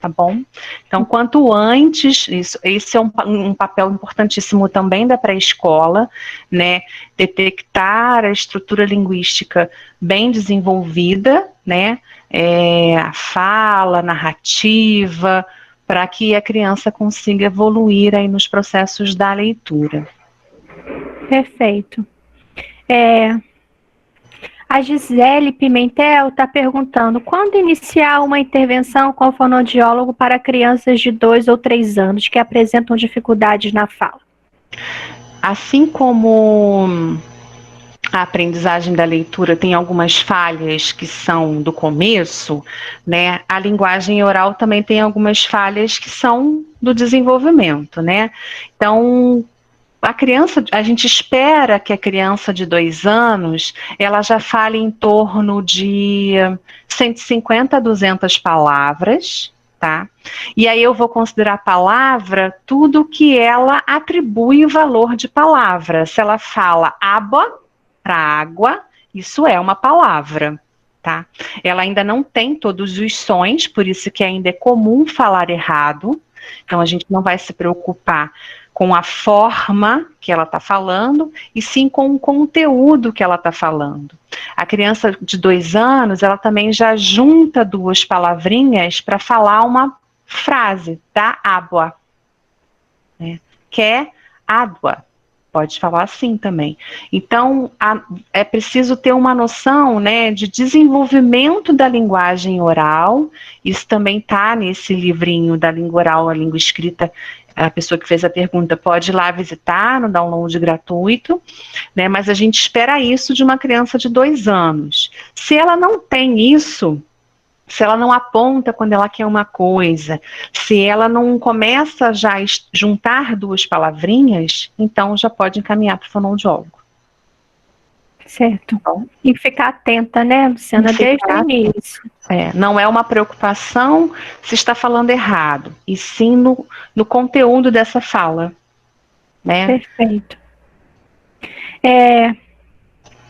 Tá bom? Então, quanto antes, esse é um papel importantíssimo também da pré-escola, né? Detectar a estrutura linguística bem desenvolvida, né? A fala, a narrativa, para que a criança consiga evoluir aí nos processos da leitura. Perfeito. A Gisele Pimentel está perguntando: quando iniciar uma intervenção com o fonoaudiólogo para crianças de 2 ou 3 anos que apresentam dificuldades na fala? Assim como a aprendizagem da leitura tem algumas falhas que são do começo, né? A linguagem oral também tem algumas falhas que são do desenvolvimento, né? Então, a gente espera que a criança de 2 anos, ela já fale em torno de 150 a 200 palavras, tá? E aí eu vou considerar palavra tudo que ela atribui o valor de palavra. Se ela fala aba para água, isso é uma palavra, tá? Ela ainda não tem todos os sons, por isso que ainda é comum falar errado. Então a gente não vai se preocupar com a forma que ela está falando, e sim com o conteúdo que ela está falando. A criança de 2 anos, ela também já junta 2 palavrinhas para falar uma frase, tá? Água. Né? Quer água. Pode falar assim também. Então, é preciso ter uma noção, né, de desenvolvimento da linguagem oral. Isso também está nesse livrinho da língua oral à língua escrita. A pessoa que fez a pergunta pode ir lá visitar no download gratuito, né, mas a gente espera isso de uma criança de 2 anos. Se ela não tem isso, se ela não aponta quando ela quer uma coisa, se ela não começa já a juntar duas palavrinhas, então já pode encaminhar para o fonoaudiólogo. Certo. E ficar atenta, né, Luciana, desde o início. Não é uma preocupação se está falando errado, e sim no conteúdo dessa fala. Né? Perfeito.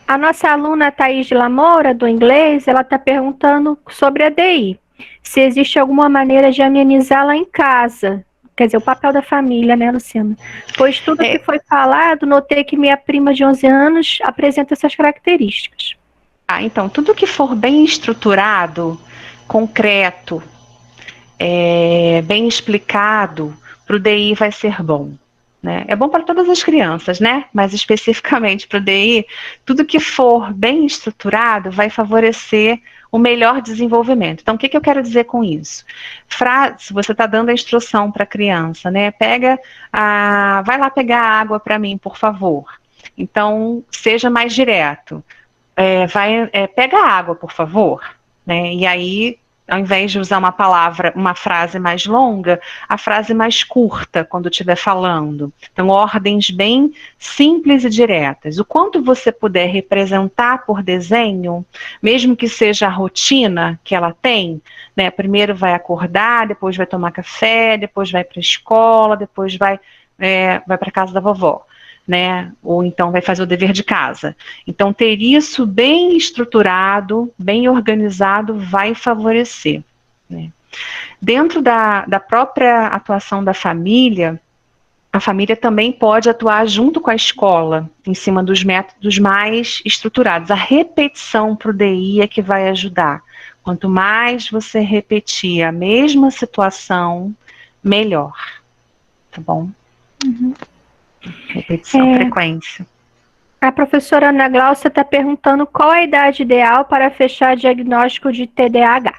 A nossa aluna Thaís de Lamoura, do inglês, ela está perguntando sobre a DI. Se existe alguma maneira de amenizá-la em casa. Quer dizer, o papel da família, né, Luciana? Pois tudo que foi falado, notei que minha prima de 11 anos apresenta essas características. Então, tudo que for bem estruturado, concreto, bem explicado, para o DI vai ser bom. Né? É bom para todas as crianças, né? Mas especificamente para o DI, tudo que for bem estruturado vai favorecer o melhor desenvolvimento. Então, o que eu quero dizer com isso? Se você está dando a instrução para a criança, né? Vai lá pegar água para mim, por favor. Então, seja mais direto. Pega a água, por favor. Né? E aí, ao invés de usar uma frase mais longa, a frase mais curta quando estiver falando. Então, ordens bem simples e diretas. O quanto você puder representar por desenho, mesmo que seja a rotina que ela tem, né? Primeiro vai acordar, depois vai tomar café, depois vai para a escola, depois vai para a casa da vovó. Né? Ou então vai fazer o dever de casa. Então, ter isso bem estruturado, bem organizado, vai favorecer. Né? Dentro da própria atuação da família, a família também pode atuar junto com a escola, em cima dos métodos mais estruturados. A repetição para o DI é que vai ajudar. Quanto mais você repetir a mesma situação, melhor. Tá bom? Uhum. Repetição, frequência. A professora Ana Glaucia está perguntando qual a idade ideal para fechar diagnóstico de TDAH.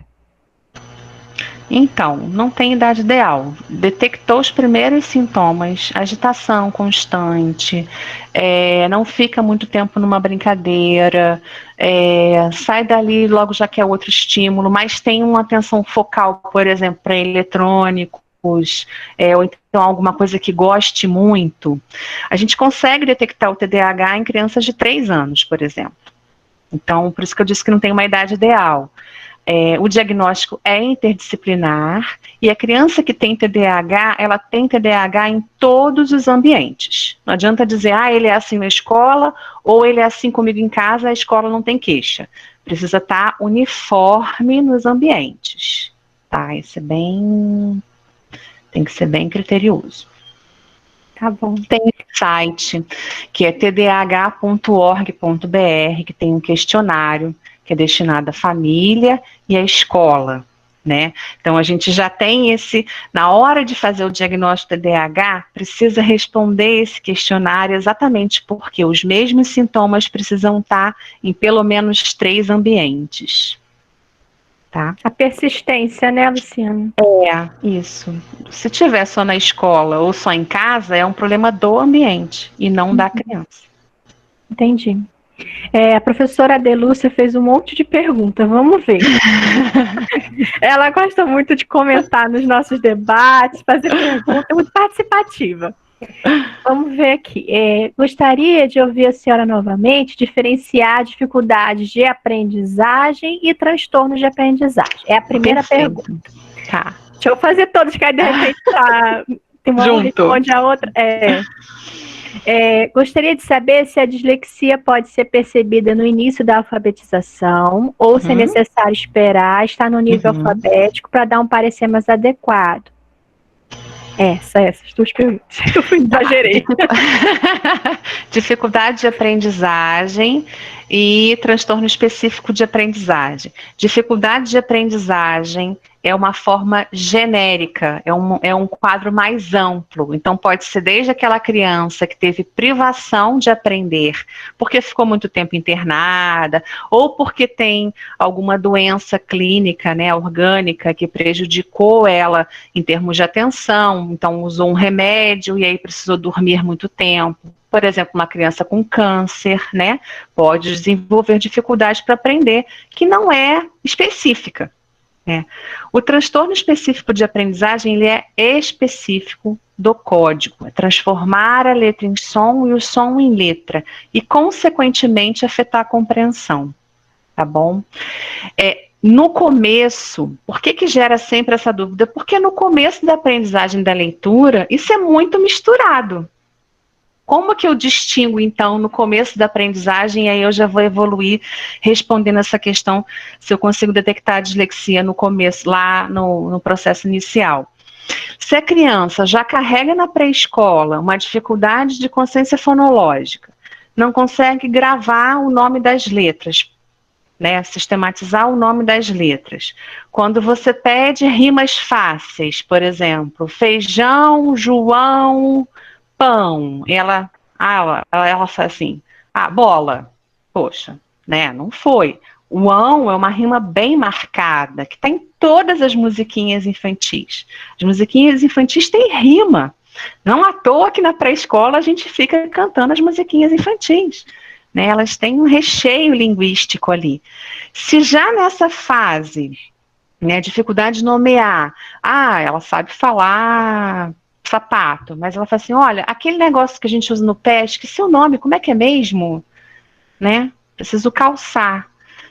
Então, não tem idade ideal. Detectou os primeiros sintomas, agitação constante, não fica muito tempo numa brincadeira, sai dali logo já quer outro estímulo, mas tem uma atenção focal, por exemplo, para eletrônico, ou então alguma coisa que goste muito, a gente consegue detectar o TDAH em crianças de 3 anos, por exemplo. Então, por isso que eu disse que não tem uma idade ideal. O diagnóstico é interdisciplinar e a criança que tem TDAH, ela tem TDAH em todos os ambientes. Não adianta dizer, ele é assim na escola ou ele é assim comigo em casa, a escola não tem queixa. Precisa estar uniforme nos ambientes. Tá? Tem que ser bem criterioso. Tá bom. Tem um site que é tdah.org.br, que tem um questionário que é destinado à família e à escola, né? Então, a gente já tem na hora de fazer o diagnóstico TDAH, precisa responder esse questionário exatamente porque os mesmos sintomas precisam estar em pelo menos 3 ambientes. Tá? A persistência, né, Luciana? Isso. Se tiver só na escola ou só em casa, é um problema do ambiente e não da criança. Entendi. A professora Adelúcia fez um monte de perguntas, vamos ver. Ela gosta muito de comentar nos nossos debates, fazer perguntas, é muito participativa. Vamos ver aqui. Gostaria de ouvir a senhora novamente diferenciar dificuldades de aprendizagem e transtornos de aprendizagem. É a primeira pergunta. Tá. Deixa eu fazer todos, que aí de repente tem uma responde a outra. Gostaria de saber se a dislexia pode ser percebida no início da alfabetização ou se é necessário esperar estar no nível alfabético para dar um parecer mais adequado. Essas 2 perguntas. Eu exagerei. Dificuldade de aprendizagem e transtorno específico de aprendizagem. Dificuldade de aprendizagem é uma forma genérica, é um quadro mais amplo. Então, pode ser desde aquela criança que teve privação de aprender, porque ficou muito tempo internada, ou porque tem alguma doença clínica, né, orgânica, que prejudicou ela em termos de atenção, então usou um remédio e aí precisou dormir muito tempo. Por exemplo, uma criança com câncer, né, pode desenvolver dificuldade para aprender, que não é específica. O transtorno específico de aprendizagem, ele é específico do código, é transformar a letra em som e o som em letra, e consequentemente afetar a compreensão, tá bom? No começo, por que gera sempre essa dúvida? Porque no começo da aprendizagem da leitura, isso é muito misturado. Como que eu distingo, então, no começo da aprendizagem, e aí eu já vou evoluir respondendo essa questão, se eu consigo detectar a dislexia no começo, lá no processo inicial. Se a criança já carrega na pré-escola uma dificuldade de consciência fonológica, não consegue gravar o nome das letras, né, sistematizar o nome das letras. Quando você pede rimas fáceis, por exemplo, feijão, João, pão, ela faz assim, bola, poxa, né, não foi. O ão é uma rima bem marcada, que está em todas as musiquinhas infantis. As musiquinhas infantis têm rima. Não à toa que na pré-escola a gente fica cantando as musiquinhas infantis, né, elas têm um recheio linguístico ali. Se já nessa fase, né, dificuldade de nomear, ela sabe falar sapato, mas ela fala assim, olha, aquele negócio que a gente usa no pé, esqueci o nome, como é que é mesmo? Né? Preciso calçar.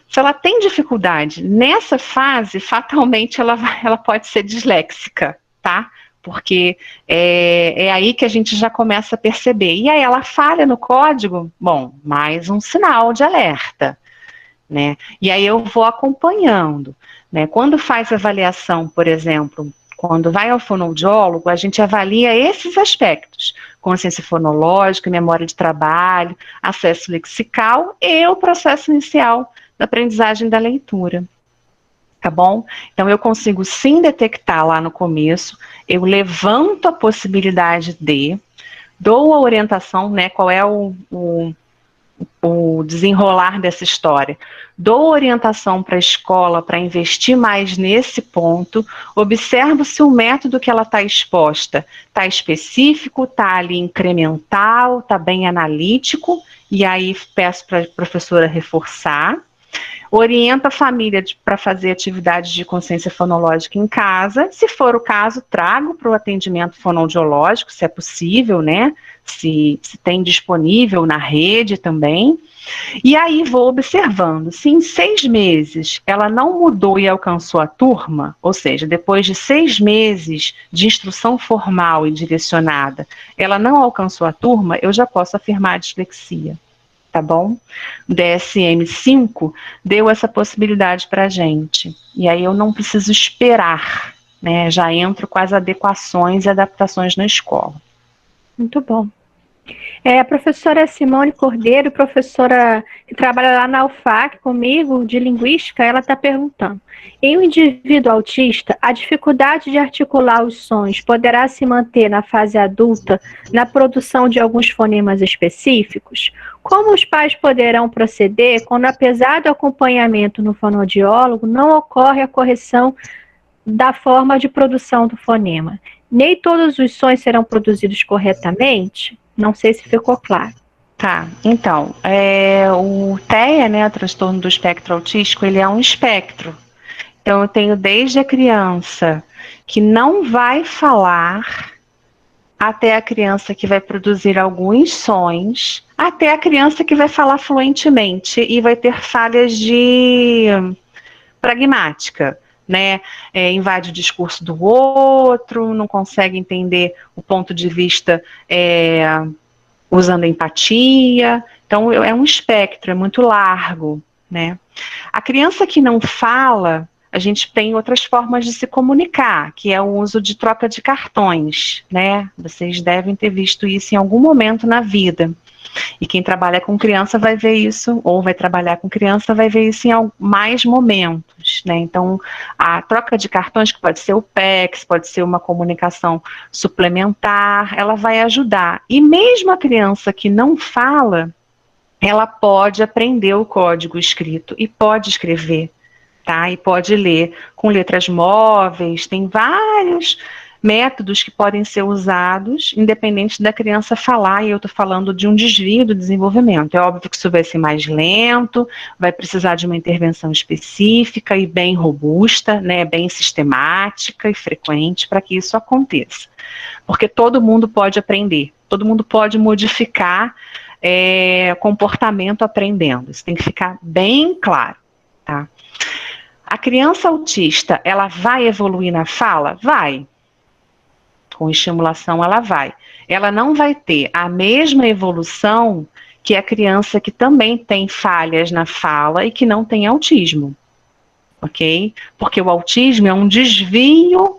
Se ela tem dificuldade nessa fase, fatalmente ela pode ser disléxica, tá? Porque é aí que a gente já começa a perceber. E aí ela falha no código, bom, mais um sinal de alerta, né? E aí eu vou acompanhando, né? Quando faz avaliação, por exemplo, quando vai ao fonoaudiólogo, a gente avalia esses aspectos: consciência fonológica, memória de trabalho, acesso lexical e o processo inicial da aprendizagem da leitura. Tá bom? Então, eu consigo sim detectar lá no começo, eu levanto a possibilidade dou a orientação, né, qual é o desenrolar dessa história. Dou orientação para a escola para investir mais nesse ponto, observo se o método que ela está exposta está específico, está ali incremental, está bem analítico, e aí peço para a professora reforçar. Orienta a família para fazer atividades de consciência fonológica em casa. Se for o caso, trago para o atendimento fonoaudiológico, se é possível, né? Se tem disponível na rede também. E aí vou observando. Se em 6 meses ela não mudou e alcançou a turma, ou seja, depois de 6 meses de instrução formal e direcionada, ela não alcançou a turma, eu já posso afirmar a dislexia. Tá bom? O DSM-5 deu essa possibilidade para a gente. E aí eu não preciso esperar, né? Já entro com as adequações e adaptações na escola. Muito bom. A professora Simone Cordeiro, professora que trabalha lá na UFAC comigo, de linguística, ela está perguntando: em um indivíduo autista, a dificuldade de articular os sons poderá se manter na fase adulta na produção de alguns fonemas específicos? Como os pais poderão proceder quando, apesar do acompanhamento no fonoaudiólogo, não ocorre a correção da forma de produção do fonema? Nem todos os sons serão produzidos corretamente? Não sei se ficou claro. Tá, então, o TEA, né, o transtorno do espectro autístico, ele é um espectro. Então, eu tenho desde a criança que não vai falar, até a criança que vai produzir alguns sons, até a criança que vai falar fluentemente e vai ter falhas de pragmática, né? Invade o discurso do outro, não consegue entender o ponto de vista usando empatia. Então, é um espectro, é muito largo, né? A criança que não fala, a gente tem outras formas de se comunicar, que é o uso de troca de cartões, né? Vocês devem ter visto isso em algum momento na vida. E quem trabalha com criança vai ver isso, ou vai trabalhar com criança, vai ver isso em mais momentos, né? Então, a troca de cartões, que pode ser o PEX, pode ser uma comunicação suplementar, ela vai ajudar. E mesmo a criança que não fala, ela pode aprender o código escrito e pode escrever, tá? E pode ler com letras móveis, tem vários métodos que podem ser usados independente da criança falar, e eu estou falando de um desvio do desenvolvimento. É óbvio que isso vai ser mais lento, vai precisar de uma intervenção específica e bem robusta, né, bem sistemática e frequente para que isso aconteça. Porque todo mundo pode aprender, todo mundo pode modificar comportamento aprendendo. Isso tem que ficar bem claro, tá? A criança autista, ela vai evoluir na fala? Vai. Com estimulação, ela vai. Ela não vai ter a mesma evolução que a criança que também tem falhas na fala e que não tem autismo, ok? Porque o autismo é um desvio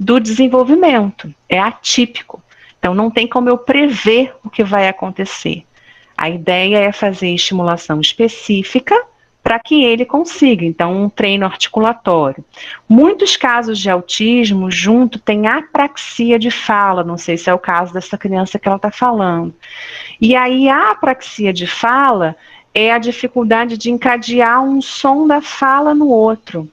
do desenvolvimento, é atípico. Então, não tem como eu prever o que vai acontecer. A ideia é fazer estimulação específica para que ele consiga, então, um treino articulatório. Muitos casos de autismo, junto, tem apraxia de fala, não sei se é o caso dessa criança que ela está falando. E aí, a apraxia de fala é a dificuldade de encadear um som da fala no outro.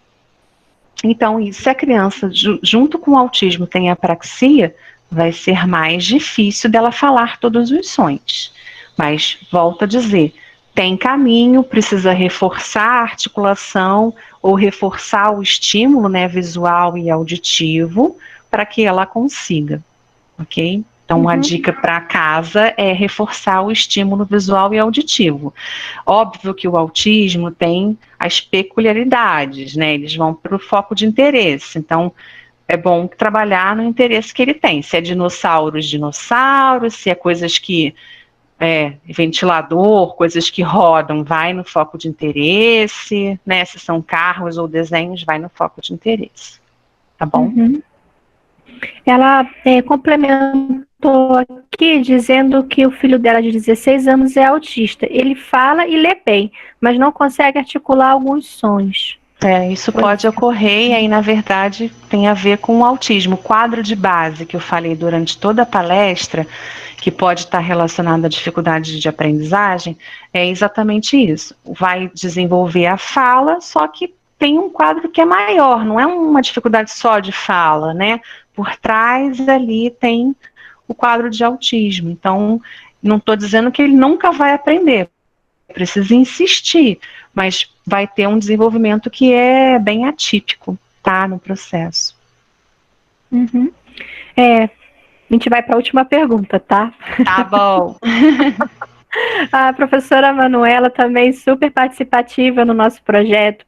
Então, se a criança, junto com o autismo, tem apraxia, vai ser mais difícil dela falar todos os sons. Mas, volto a dizer, tem caminho, precisa reforçar a articulação ou reforçar o estímulo, né, visual e auditivo para que ela consiga, ok? Então, a dica para casa é reforçar o estímulo visual e auditivo. Óbvio que o autismo tem as peculiaridades, né? Eles vão para o foco de interesse. Então, é bom trabalhar no interesse que ele tem. Se é dinossauros, se é coisas que ventilador, coisas que rodam, vai no foco de interesse, né? Se são carros ou desenhos, vai no foco de interesse. Tá bom? Ela complementou aqui dizendo que o filho dela de 16 anos é autista. Ele fala e lê bem, mas não consegue articular alguns sons. Isso pode ocorrer e aí, na verdade, tem a ver com o autismo. O quadro de base que eu falei durante toda a palestra, que pode estar relacionado à dificuldade de aprendizagem, é exatamente isso. Vai desenvolver a fala, só que tem um quadro que é maior, não é uma dificuldade só de fala, né? Por trás ali tem o quadro de autismo. Então, não estou dizendo que ele nunca vai aprender, precisa insistir, mas vai ter um desenvolvimento que é bem atípico, tá, no processo. A gente vai para a última pergunta, tá? Tá bom. A professora Manuela também super participativa no nosso projeto.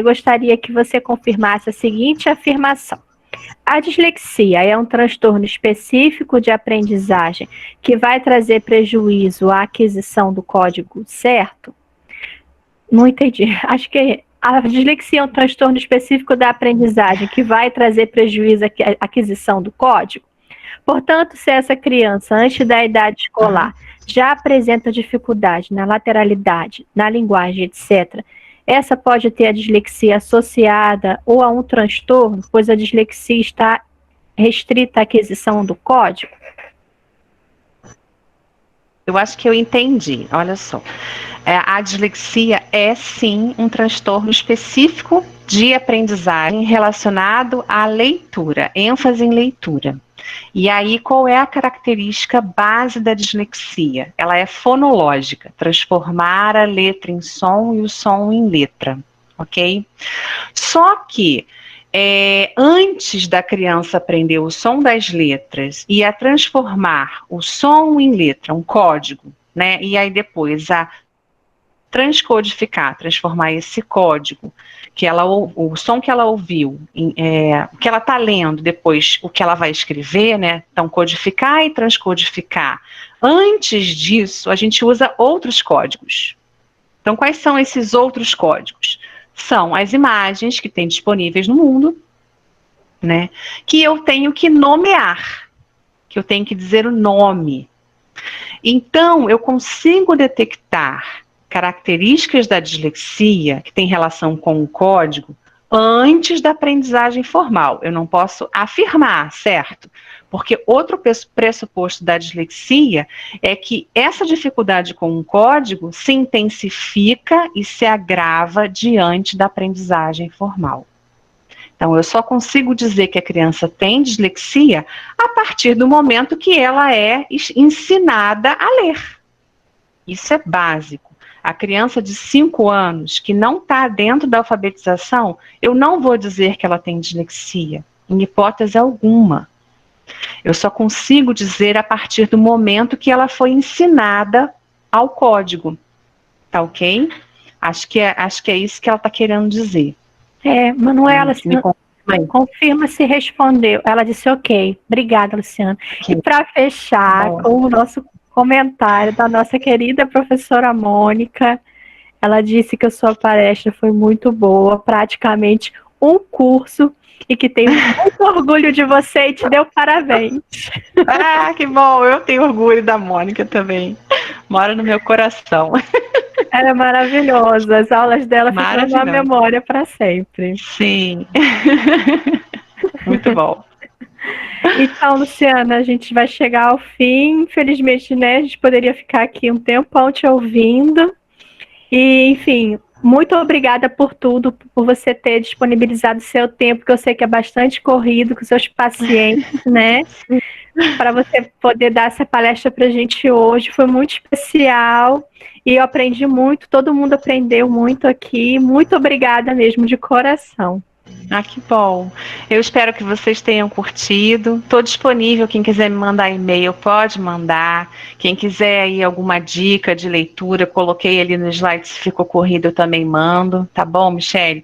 Gostaria que você confirmasse a seguinte afirmação. A dislexia é um transtorno específico de aprendizagem que vai trazer prejuízo à aquisição do código certo? Não entendi. Acho que a dislexia é um transtorno específico da aprendizagem que vai trazer prejuízo à aquisição do código. Portanto, se essa criança, antes da idade escolar, já apresenta dificuldade na lateralidade, na linguagem, etc., essa pode ter a dislexia associada ou a um transtorno, pois a dislexia está restrita à aquisição do código? Eu acho que eu entendi, olha só. A dislexia é sim um transtorno específico de aprendizagem relacionado à leitura, ênfase em leitura. E aí, qual é a característica base da dislexia? Ela é fonológica, transformar a letra em som e o som em letra, ok? Só que antes da criança aprender o som das letras e a transformar o som em letra, um código, né? E aí depois a transformar esse código, o som que ela ouviu, que ela está lendo, depois o que ela vai escrever, né? Então, codificar e transcodificar. Antes disso, a gente usa outros códigos. Então, quais são esses outros códigos? São as imagens que tem disponíveis no mundo, né? Que eu tenho que nomear, que eu tenho que dizer o nome. Então, eu consigo detectar características da dislexia que tem relação com o código antes da aprendizagem formal. Eu não posso afirmar, certo? Porque outro pressuposto da dislexia é que essa dificuldade com o código se intensifica e se agrava diante da aprendizagem formal. Então, eu só consigo dizer que a criança tem dislexia a partir do momento que ela é ensinada a ler. Isso é básico. A criança de 5 anos que não está dentro da alfabetização, eu não vou dizer que ela tem dislexia, em hipótese alguma. Eu só consigo dizer a partir do momento que ela foi ensinada ao código. Tá ok? Acho que é isso que ela está querendo dizer. Manuela, confirma se respondeu. Ela disse ok. Obrigada, Luciana. E para fechar com o nosso comentário da nossa querida professora Mônica, ela disse que a sua palestra foi muito boa, praticamente um curso, e que tem muito orgulho de você e te deu parabéns. Ah, que bom! Eu tenho orgulho da Mônica também. Mora no meu coração. Era maravilhoso. As aulas dela ficam na memória para sempre. Sim. Muito bom. Então, Luciana, a gente vai chegar ao fim. Infelizmente, né, a gente poderia ficar aqui um tempão te ouvindo. E, enfim, muito obrigada por tudo, por você ter disponibilizado seu tempo, que eu sei que é bastante corrido com seus pacientes, né? Para você poder dar essa palestra para a gente hoje. Foi muito especial e eu aprendi muito, todo mundo aprendeu muito aqui. Muito obrigada mesmo, de coração. Ah, que bom. Eu espero que vocês tenham curtido. Estou disponível, quem quiser me mandar e-mail, pode mandar. Quem quiser aí alguma dica de leitura, coloquei ali no slide, se ficou corrido, eu também mando. Tá bom, Michele?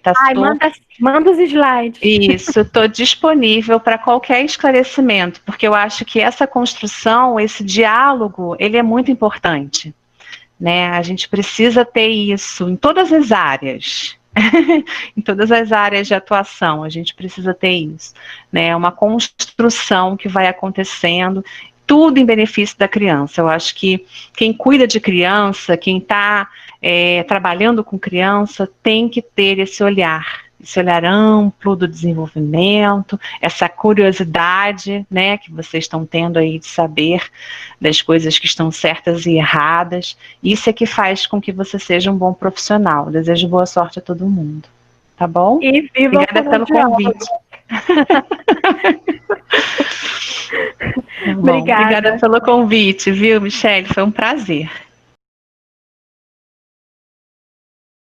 Manda os slides. Isso, estou disponível para qualquer esclarecimento, porque eu acho que essa construção, esse diálogo, ele é muito importante, né? A gente precisa ter isso em todas as áreas. Em todas as áreas de atuação, a gente precisa ter isso, né? É uma construção que vai acontecendo, tudo em benefício da criança. Eu acho que quem cuida de criança, quem está trabalhando com criança, tem que ter esse olhar amplo do desenvolvimento, essa curiosidade, né, que vocês estão tendo aí de saber das coisas que estão certas e erradas. Isso é que faz com que você seja um bom profissional. Desejo boa sorte a todo mundo. Tá bom? E viva Obrigada pelo convite. Obrigada pelo convite, viu, Michele? Foi um prazer.